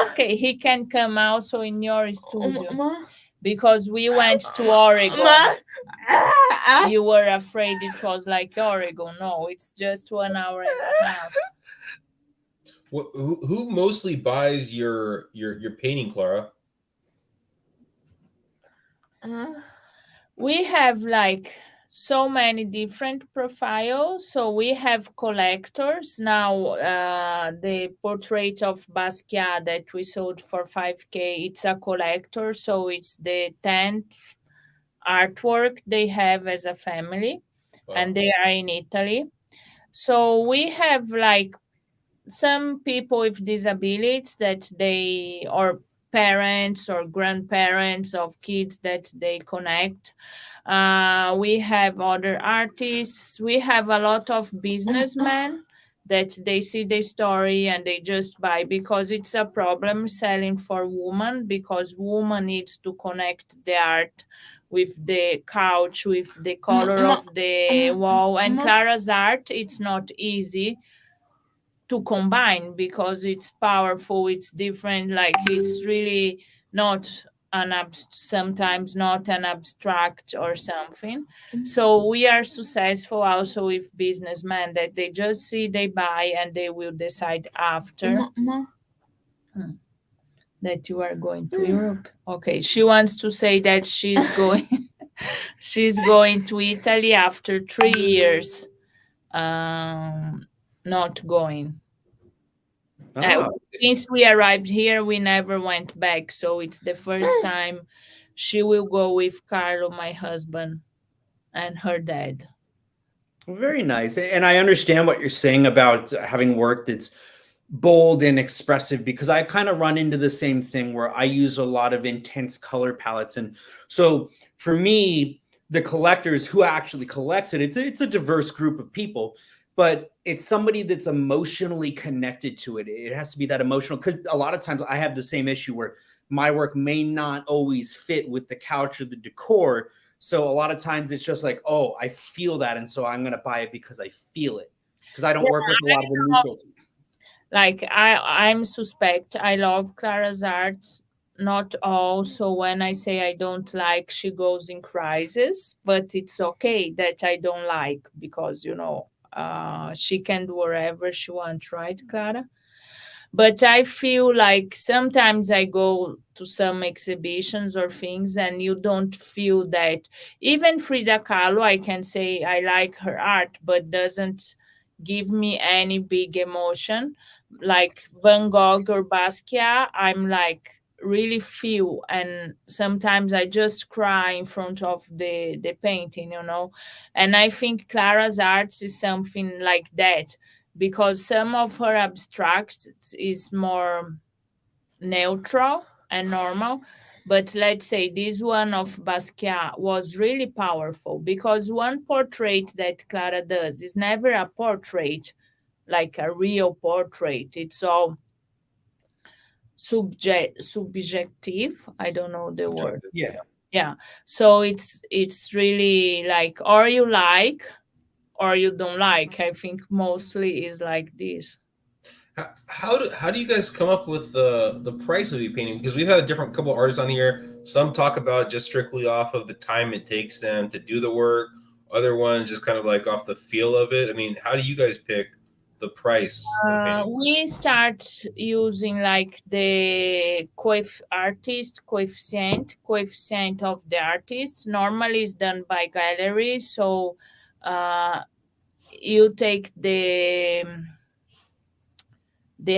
Okay, he can come also in your studio because we went to Oregon. You were afraid it was like Oregon. No, it's just 1 hour and a half. Who mostly buys your painting, Clara? We have like so many different profiles. So we have collectors now. The portrait of Basquiat that we sold for 5K, it's a collector, so it's the 10th artwork they have as a family. Wow. And they are in Italy. So we have like some people with disabilities that they, or parents or grandparents of kids that they connect. We have other artists. We have a lot of businessmen that they see the story and they just buy, because it's a problem selling for women, because woman needs to connect the art with the couch, with the color of the wall. And Clara's art, it's not easy to combine because it's powerful, it's different, like it's really not sometimes not an abstract or something. So we are successful also with businessmen that they just see, they buy, and they will decide after. Hmm. That you are going to Europe. Okay, she wants to say that she's going she's going to Italy after 3 years not going. Ah, Since we arrived here, we never went back. So it's the first time she will go with Carlo, my husband, and her dad. very nice. And I understand what you're saying about having work that's bold and expressive, because I kind of run into the same thing where I use a lot of intense color palettes. And so for me, the collectors who actually collects it, it's a diverse group of people, but it's somebody that's emotionally connected to it. It has to be that emotional, because a lot of times I have the same issue where my work may not always fit with the couch or the decor. So a lot of times it's just like, oh, I feel that, and so I'm going to buy it because I feel it, because I don't work with a lot of the neutral. Like I'm suspect. I love Clara's arts, not all. So when I say I don't like, she goes in crisis. But it's okay that I don't like, because she can do whatever she wants, right, Clara? But I feel like sometimes I go to some exhibitions or things and you don't feel that. Even Frida Kahlo, I can say I like her art, but doesn't give me any big emotion. Like Van Gogh or Basquiat, I'm like really feel, and sometimes I just cry in front of the painting. And I think Clara's arts is something like that, because some of her abstracts is more neutral and normal. But let's say this one of Basquiat was really powerful, because one portrait that Clara does is never a portrait, like a real portrait. It's all subjective. I don't know the word. Yeah. Yeah. So it's really like, or you like or you don't like. I think mostly is like this. How do you guys come up with the price of your painting? Because we've had a different couple artists on here. Some talk about just strictly off of the time it takes them to do the work. Other ones just kind of like off the feel of it. I mean, how do you guys pick the price of a painting? We start using like the coefficient of the artist. Normally is done by gallery. So uh, you take the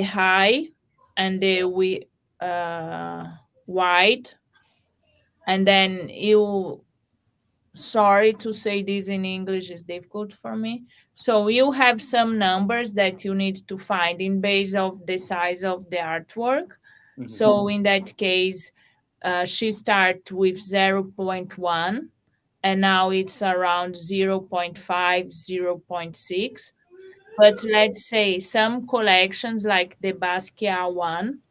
high and the wide, and then you, sorry to say this in English, is difficult for me. So you have some numbers that you need to find in base of the size of the artwork. Mhm. So in that case, she start with 0.1, and now it's around 0.5, 0.6. But let's say some collections like the Basquiat one,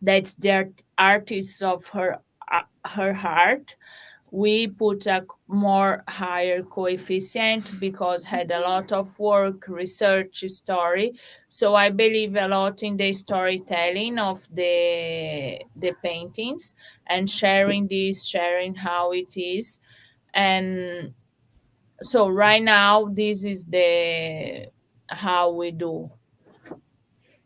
that's the artist of her heart, we put a more higher coefficient because had a lot of work, research, story. So I believe a lot in the storytelling of the paintings, and sharing how it is. And so right now this is the how we do.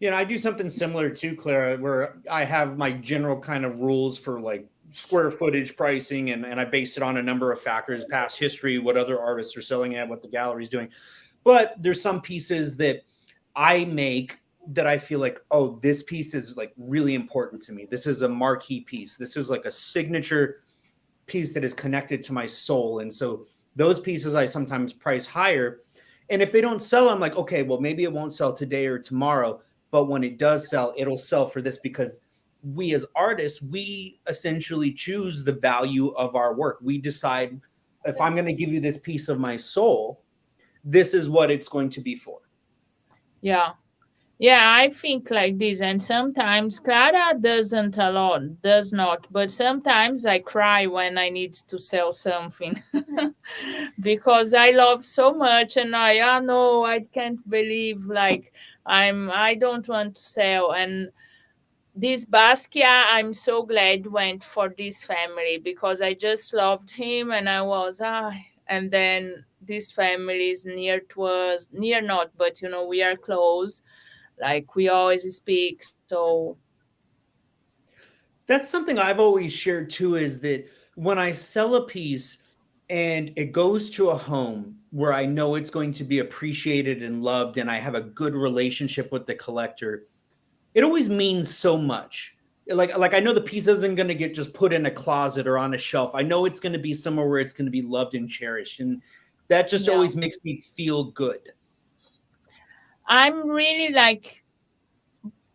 I do something similar to Clara, where I have my general kind of rules for like square footage pricing, and I base it on a number of factors: past history, what other artists are selling at, what the gallery's doing. But there's some pieces that I make that I feel like, oh, this piece is like really important to me. This is a marquee piece. This is like a signature piece that is connected to my soul. And so those pieces I sometimes price higher. And if they don't sell, I'm like, okay, well, maybe it won't sell today or tomorrow. But when it does sell, it'll sell for this, because we as artists, we essentially choose the value of our work. We decide, if I'm going to give you this piece of my soul, this is what it's going to be for. Yeah. Yeah, I think like this. And sometimes Clara doesn't alone, does not. But sometimes I cry when I need to sell something because I love so much, and no, I can't believe, like I don't want to sell. And this Basquiat, I'm so glad went for this family because I just loved him and I was and then this family is near to us, near not, but we are close, like we always speak. So That's something I've always shared too, is that when I sell a piece and it goes to a home where I know it's going to be appreciated and loved, and I have a good relationship with the collector, it always means so much. Like I know the piece isn't going to get just put in a closet or on a shelf. I know it's going to be somewhere where it's going to be loved and cherished, and that just yeah, always makes me feel good. I'm really like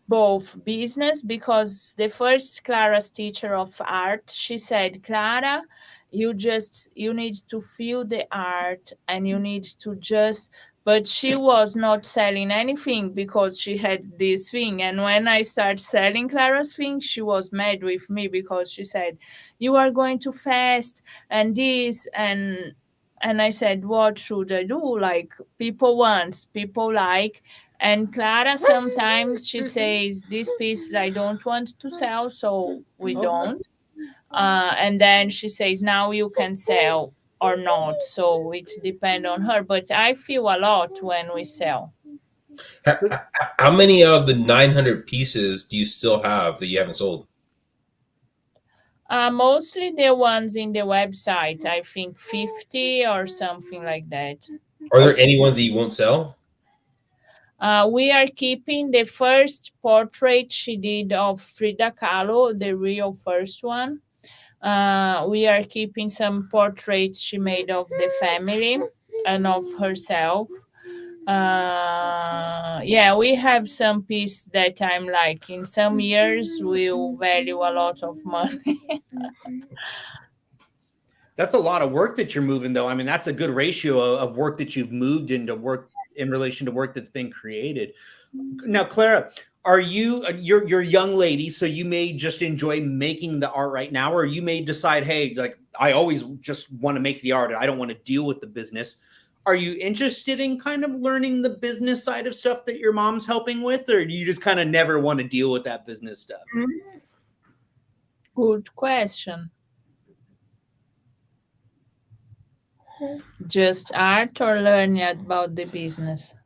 both business because the first Clara's teacher of art, she said, Clara, you need to feel the art and you need to just, but she was not selling anything because she had this thing. And when I started selling Clara's thing, she was mad with me because she said, you are going too fast and this and I said, what should I do? Like people want, people like, and Clara sometimes she says, "This piece I don't want to sell, so we Okay. don't." And then she says, "Now you can sell or not." So it depends on her. But I feel a lot when we sell. How many of the 900 pieces do you still have that you haven't sold? Mostly the ones in the website. I think 50 or something like that. Are there any ones that you won't sell? We are keeping the first portrait she did of Frida Kahlo, the real first one. We are keeping some portraits she made of the family and of herself. Yeah, we have some piece that I'm like in some years will value a lot of money. That's a lot of work that you're moving, though. I mean, that's a good ratio of work that you've moved into work in relation to work that's been created. Now, Clara, are you're a young lady, so you may just enjoy making the art right now, or you may decide, hey, like I always just want to make the art, and I don't want to deal with the business. Are you interested in kind of learning the business side of stuff that your mom's helping with, or do you just kind of never want to deal with that business stuff? Good question. Just art or learning about the business?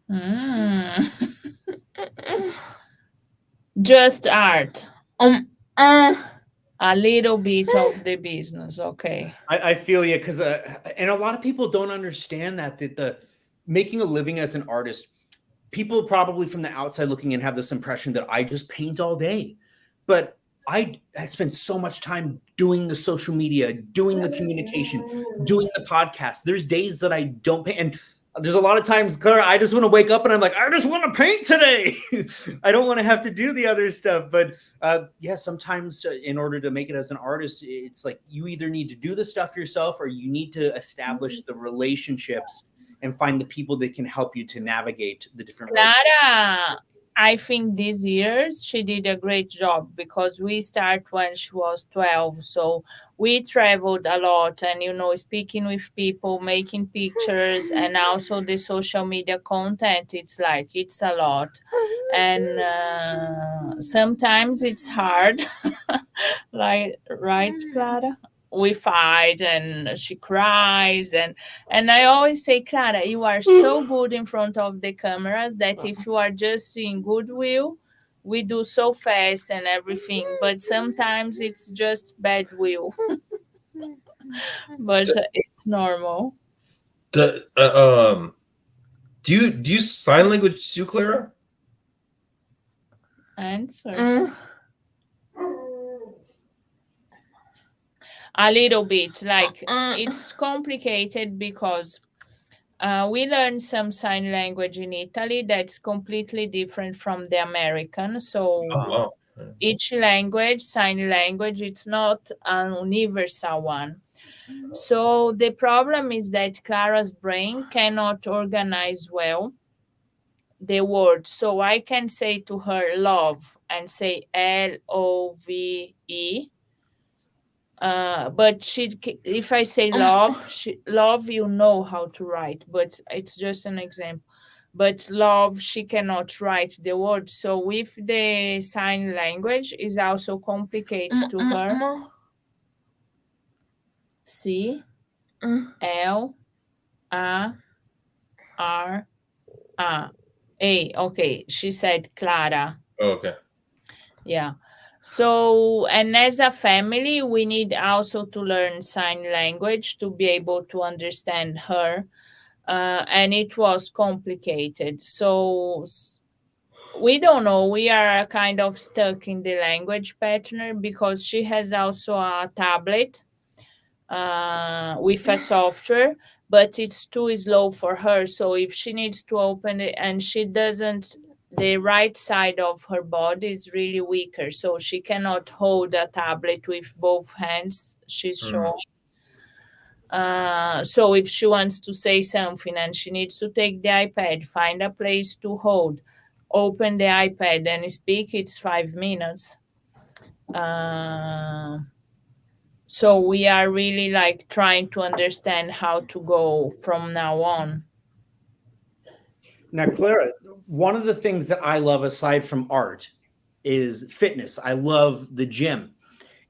Mm. Just art. A little bit of the business, okay. I feel you, because and a lot of people don't understand that the making a living as an artist, people probably from the outside looking in have this impression that I just paint all day, but I spend so much time doing the social media, doing the communication, doing the podcast. There's days that I don't paint, and there's a lot of times, Clara, I just want to wake up and I'm like, I just want to paint today. I don't want to have to do the other stuff. But yeah, sometimes in order to make it as an artist, it's like you either need to do the stuff yourself or you need to establish the relationships and find the people that can help you to navigate the different roads. Clara, I think these years she did a great job because we start when she was 12. So we traveled a lot and, speaking with people, making pictures, and also the social media content. It's like, it's a lot. And sometimes it's hard. Like, right, Clara? We fight and she cries and I always say, Clara, you are so good in front of the cameras that if you are just in goodwill, we do so fast and everything. But sometimes it's just bad will. But it's normal. The, do you sign language too, Clara? Answer. A little bit. Like, it's complicated because we learned some sign language in Italy that's completely different from the American. So Oh, wow. each language, sign language, it's not an universal one. So the problem is that Clara's brain cannot organize well the words. So I can say to her love and say LOVE. But if I say love, love, you know how to write, but it's just an example. but love, she cannot write the word. So with the sign language is also complicated to her. C L A R A. Okay, she said Clara. Oh, okay. Yeah. So, and as a family, we need also to learn sign language to be able to understand her. And it was complicated. So, we don't know. We are kind of stuck in the language pattern because she has also a tablet with a software, but it's too slow for her. So if she needs to open it and she doesn't, the right side of her body is really weaker, so she cannot hold a tablet with both hands. She's showing. So if she wants to say something and she needs to take the iPad, find a place to hold, open the iPad and speak, it's 5 minutes. So we are really like trying to understand how to go from now on. Now, Clara, one of the things that I love aside from art is fitness. I love the gym.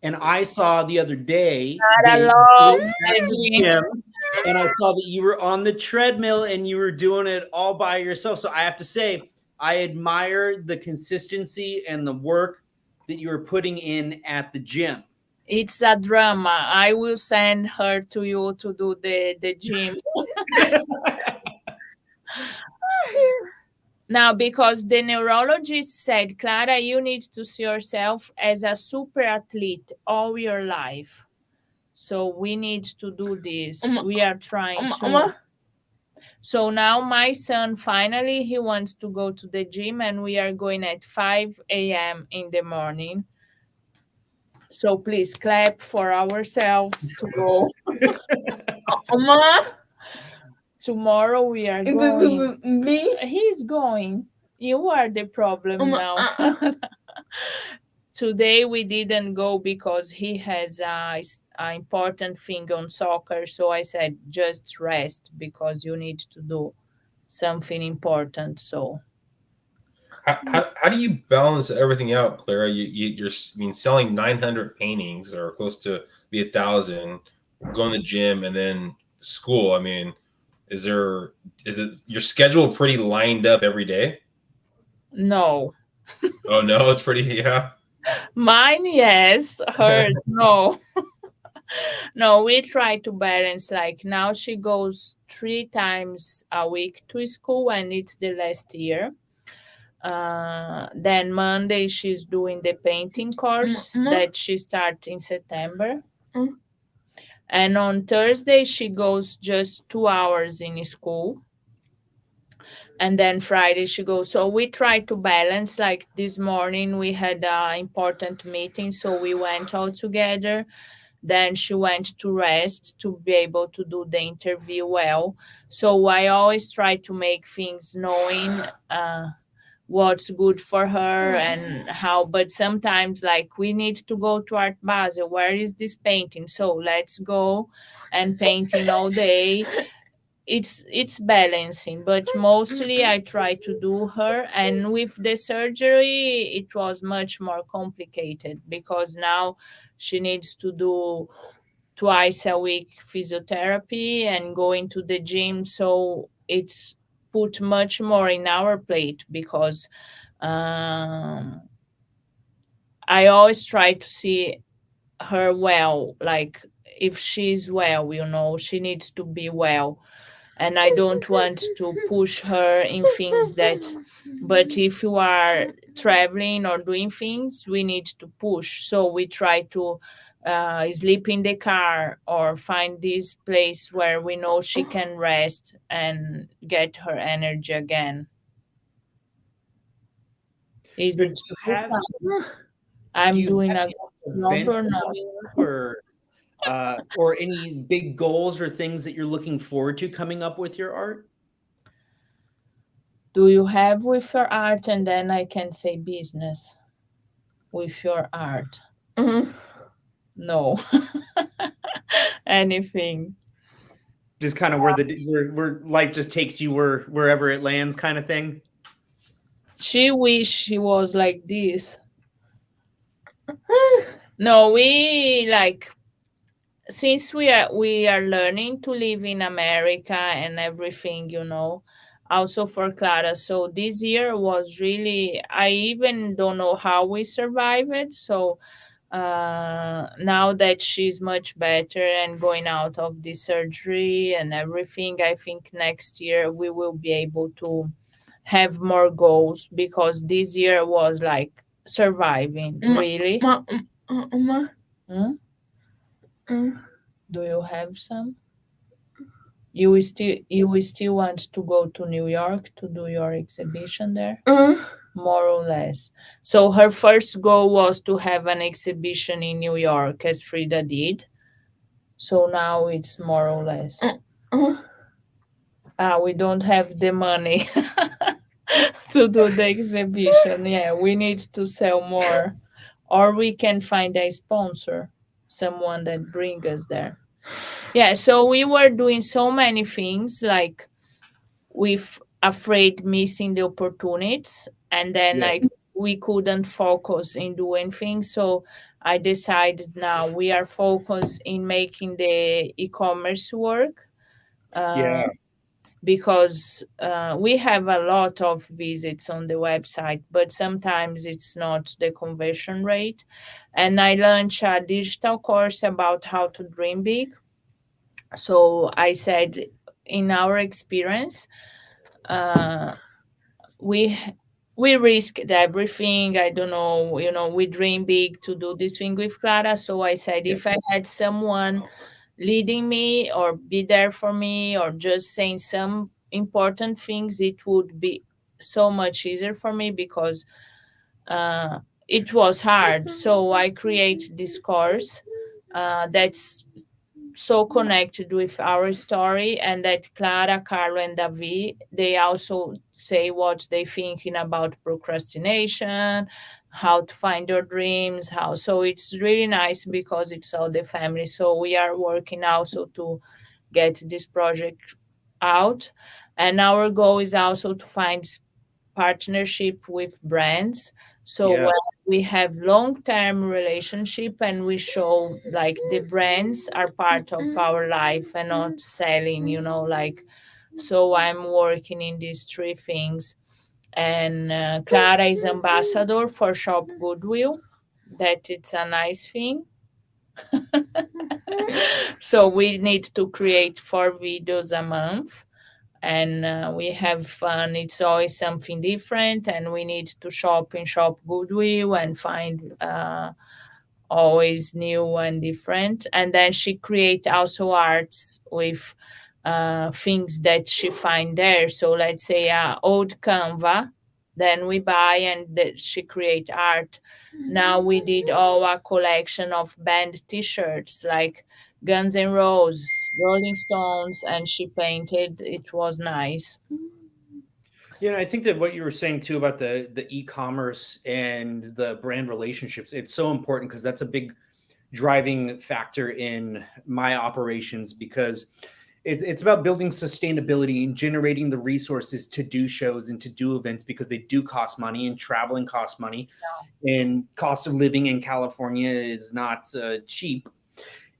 And I saw the other day I that you love were at the gym, and I saw that you were on the treadmill and you were doing it all by yourself. So I have to say, I admire the consistency and the work that you were putting in at the gym. It's a drama. I will send her to you to do the gym. Now, because the neurologist said, Clara, you need to see yourself as a super athlete all your life. So we need to do this. We are trying to. So now my son, finally, he wants to go to the gym and we are going at 5 a.m. in the morning. So please clap for ourselves to go. Tomorrow we are going. He's going. You are the problem now. Today we didn't go because he has an important thing on soccer. So I said, just rest because you need to do something important. So How do you balance everything out, Clara? You're selling 900 paintings or close to be 1,000, going to the gym and then school. I mean, is it your schedule pretty lined up every day? no. Oh no, it's pretty, yeah. Mine, yes. Hers, no. No, we try to balance. Like now she goes 3 times a week to school and it's the last year. Then Monday she's doing the painting course that she starts in September. And on Thursday she goes just 2 hours in school. And then Friday she goes. So we try to balance. Like this morning we had an important meeting, so we went all together. Then she went to rest to be able to do the interview well. So I always try to make things knowing what's good for her and how. But sometimes like we need to go to Art Basel. Where is this painting? So let's go and painting all day. It's balancing, but mostly I try to do her. And with the surgery it was much more complicated because now she needs to do twice a week physiotherapy and going to the gym, so it's put much more in our plate because I always try to see her well. Like if she's well, she needs to be well, and I don't want to push her in things that. But if you are traveling or doing things, we need to push. So we try to sleep in the car or find this place where we know she can rest and get her energy again. Is it I'm doing a events or any big goals or things that you're looking forward to coming up with your art? Do you have with your art? And then I can say business with your art. No. Anything. Just kind of where life just takes you wherever it lands, kind of thing. She wish she was like this. No, we like since we are learning to live in America and everything, also for Clara. So this year was really, I even don't know how we survived it. So now that she's much better and going out of the surgery and everything, I think next year we will be able to have more goals, because this year was like surviving, really. Hmm? Do you have some? You will still want to go to New York to do your exhibition there? More or less. So her first goal was to have an exhibition in New York, as Frida did. So now it's more or less. We don't have the money to do the exhibition. Yeah, we need to sell more, or we can find a sponsor, someone that bring us there. Yeah, so we were doing so many things, like with afraid missing the opportunities, and then Yes. like we couldn't focus in doing things. So I decided now we are focused in making the e-commerce work, uh, Yeah. because we have a lot of visits on the website, but sometimes it's not the conversion rate. And I launched a digital course about how to dream big. So I said, in our experience, uh, we we risked everything. I don't know, we dream big to do this thing with Clara. So I said, Yeah. if I had someone leading me or be there for me or just saying some important things, it would be so much easier for me, because uh, it was hard. So I create this course that's so connected with our story, and that Clara, Carlo, and David, they also say what they thinking about procrastination, how to find your dreams, how. So it's really nice because it's all the family. So we are working also to get this project out, and our goal is also to find partnership with brands, so Yeah. we have long-term relationship, and we show like the brands are part of our life and not selling, like. So I'm working in these three things, and Clara is ambassador for Shop Goodwill. That it's a nice thing. So we need to create 4 videos a month, and we have fun. It's always something different, and we need to shop in Shop Goodwill and find always new and different. And then she create also arts with things that she find there. So let's say old Canva, then we buy, and that she create art. Now we did all a collection of band T-shirts, like Guns N' Roses, Rolling Stones, and she painted. It was nice. I think that what you were saying too about the e-commerce and the brand relationships, it's so important because that's a big driving factor in my operations, because it's about building sustainability and generating the resources to do shows and to do events, because they do cost money, and traveling costs money, and cost of living in California is not cheap.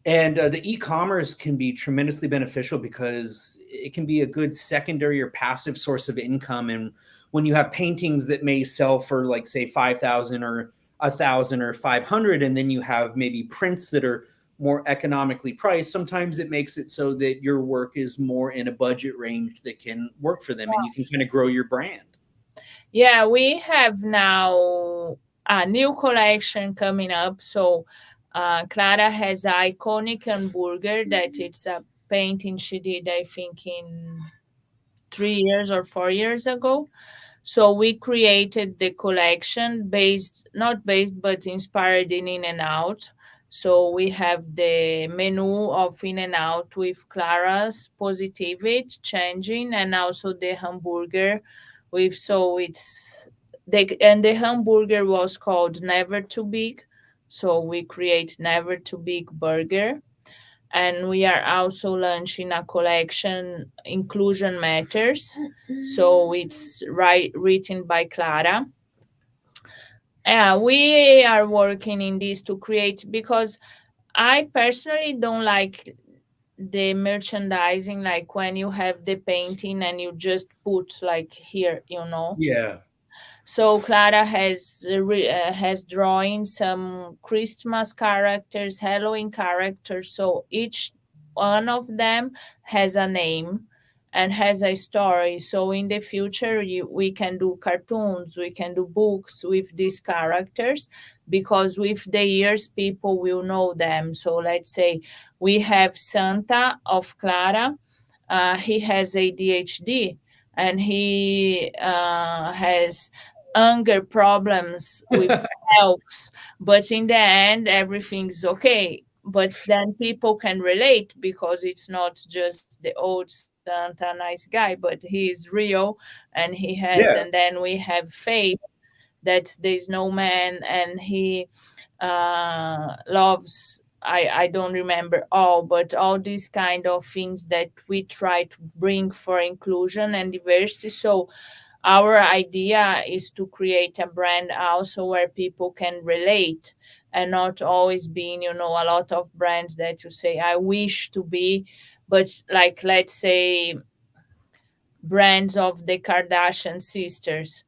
And the e-commerce can be tremendously beneficial because it can be a good secondary or passive source of income. And when you have paintings that may sell for, like, say, 5,000 or 1,000 or 500, and then you have maybe prints that are more economically priced, sometimes it makes it so that your work is more in a budget range that can work for them, and you can kind of grow your brand. Yeah, we have now a new collection coming up. So Clara has an iconic hamburger that it's a painting she did, I think, in 3 years or 4 years ago. So we created the collection based, not based, but inspired in and Out. So we have the menu of In and Out with Clara's positivity changing, and also the hamburger with. So it's the hamburger was called Never Too Big. So we create Never Too Big burger. And we are also launching a collection, Inclusion Matters. So it's written by Clara. Yeah, we are working in this to create, because I personally don't like the merchandising, like when you have the painting and you just put like here, Yeah. So Clara has drawing some Christmas characters, Halloween characters. So each one of them has a name and has a story. So in the future, we can do cartoons, we can do books with these characters, because with the years, people will know them. So let's say we have Santa of Clara. He has ADHD, and he has anger problems with elves, but in the end everything's okay. But then people can relate, because it's not just the old Santa nice guy, but he is real, and he has, and Yeah. then we have faith that there's no man, and he loves, I don't remember all, but all these kind of things that we try to bring for inclusion and diversity. So our idea is to create a brand also where people can relate, and not always being, a lot of brands that you say, I wish to be, but like, let's say, brands of the Kardashian sisters.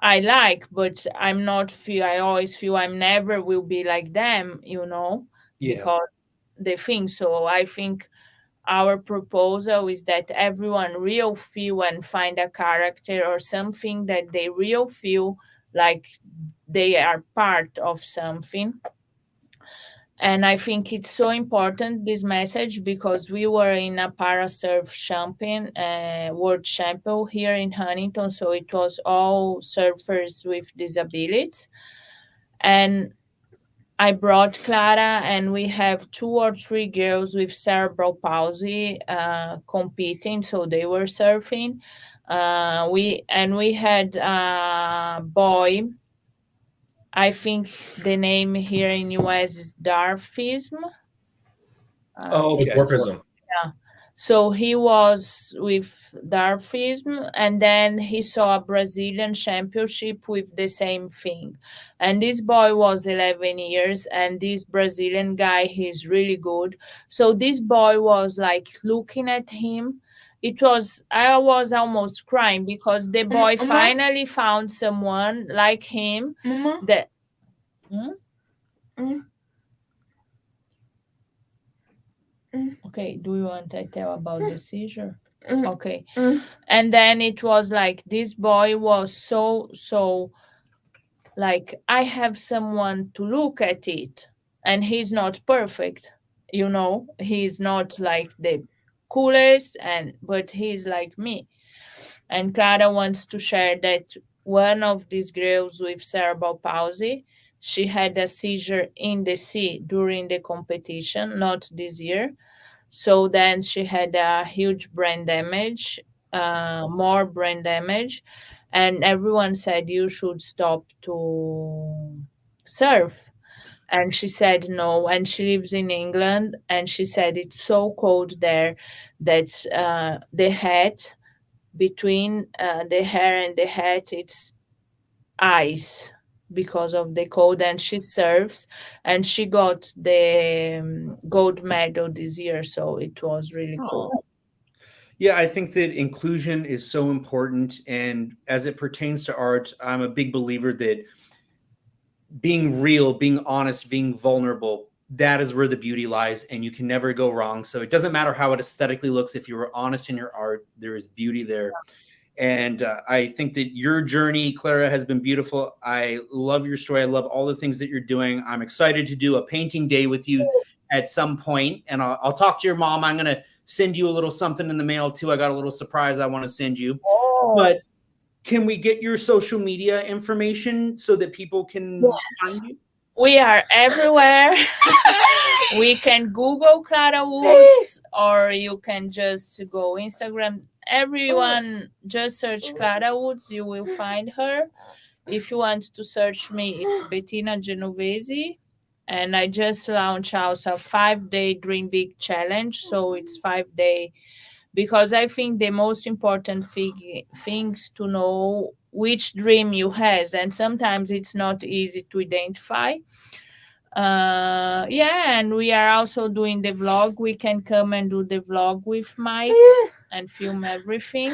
I like, but I always feel I'm never will be like them, Yeah. because the thing. So I think our proposal is that everyone real feel and find a character or something that they real feel like they are part of something. And I think it's so important, this message, because we were in a parasurf champion, world champion here in Huntington. So it was all surfers with disabilities. And I brought Clara, and we have 2 or 3 girls with cerebral palsy competing. So they were surfing. We had a boy. I think the name here in US is Darfism. Oh, Oh, okay. dwarfism. Yeah. So he was with Darfism, and then he saw a Brazilian championship with the same thing. And this boy was 11 years, and this Brazilian guy, he's really good. So this boy was like looking at him. I was almost crying, because the boy finally found someone like him that. Hmm? Okay, do you want to tell about the seizure? Okay. And then it was like this boy was so like, I have someone to look at it, and he's not perfect, he's not like the coolest, but he's like me. And Clara wants to share that one of these girls with cerebral palsy, she had a seizure in the sea during the competition, not this year. So then she had a huge brain damage, more brain damage, and everyone said you should stop to surf. And she said no, and she lives in England, and she said it's so cold there that the hat between the hair and the hat, it's ice because of the cold, and she surfs, and she got the gold medal this year, so it was really cool. Oh. Yeah, I think that inclusion is so important. And as it pertains to art, I'm a big believer that being real, being honest, being vulnerable, that is where the beauty lies, and you can never go wrong. So it doesn't matter how it aesthetically looks. If you were honest in your art, there is beauty there. And I think that your journey, Clara, has been beautiful. I love your story. I love all the things that you're doing. I'm excited to do a painting day with you at some point, and I'll talk to your mom. I'm going to send you a little something in the mail too. I got a little surprise I want to send you. But can we get your social media information so that people can find you? We are everywhere. We can Google Clara Woods, or you can just go Instagram. Everyone just search Clara Woods, you will find her. If you want to search me, it's Bettina Genovese. And I just launched also a 5-day Dream Big challenge. So it's 5 day, because I think the most important things to know which dream you has, and sometimes it's not easy to identify. Yeah, and we are also doing the vlog. We can come and do the vlog with Mike and film everything.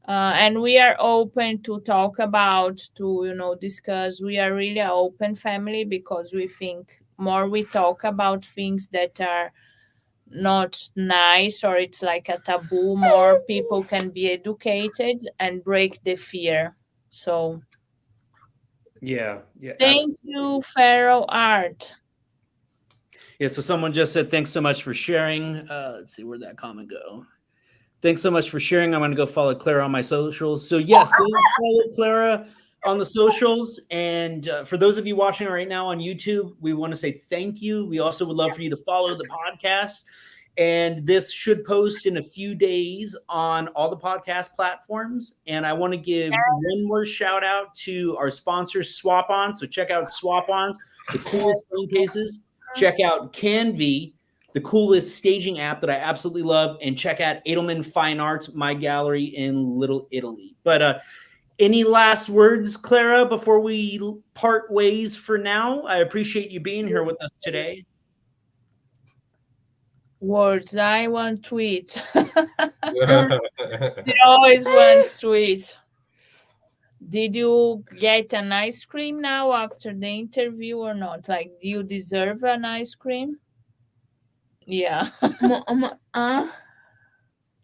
And we are open to talk about, to discuss. We are really an open family, because we think more we talk about things that are not nice, or it's like a taboo, more people can be educated and break the fear. So Yeah, thank you, Feral Art. Yeah, so someone just said, thanks so much for sharing. Let's see, where'd that comment go? Thanks so much for sharing. I'm going to go follow Clara on my socials. So yes, go follow Clara on the socials. And for those of you watching right now on YouTube, we want to say thank you. We also would love for you to follow the podcast. And this should post in a few days on all the podcast platforms. And I want to give one more shout out to our sponsor, Swap On. So check out Swap Ons, the coolest phone cases. Check out Canvy, the coolest staging app that I absolutely love. And check out Edelman Fine Art, my gallery in Little Italy. But any last words, Clara, before we part ways for now? I appreciate you being here with us today. Words, I want tweet. She always wants tweet. Did you get an ice cream now after the interview or not? Like, do you deserve an ice cream? Yeah.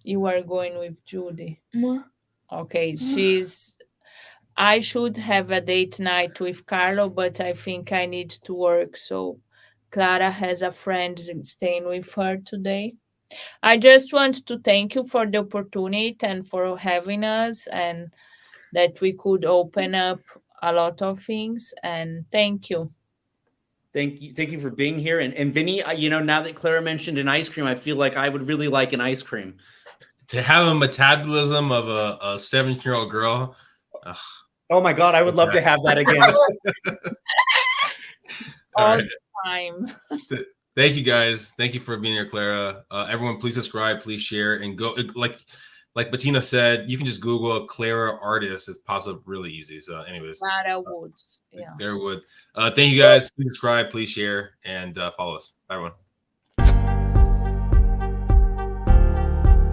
You are going with Judy. Okay, I should have a date night with Carlo, but I think I need to work. So Clara has a friend staying with her today. I just want to thank you for the opportunity and for having us, and that we could open up a lot of things. And thank you. Thank you for being here. And Vinnie, now that Clara mentioned an ice cream, I feel like I would really like an ice cream. To have a metabolism of a 17-year-old girl. Ugh. Oh my God, I would love to have that again. All the time. Thank you guys. Thank you for being here, Clara. Everyone, please subscribe, please share, and go. Like Bettina said, you can just Google Clara artist. It pops up really easy. So, anyways, Clara Woods. Yeah. Clara Woods. Thank you guys. Please subscribe, please share, and follow us. Bye, everyone.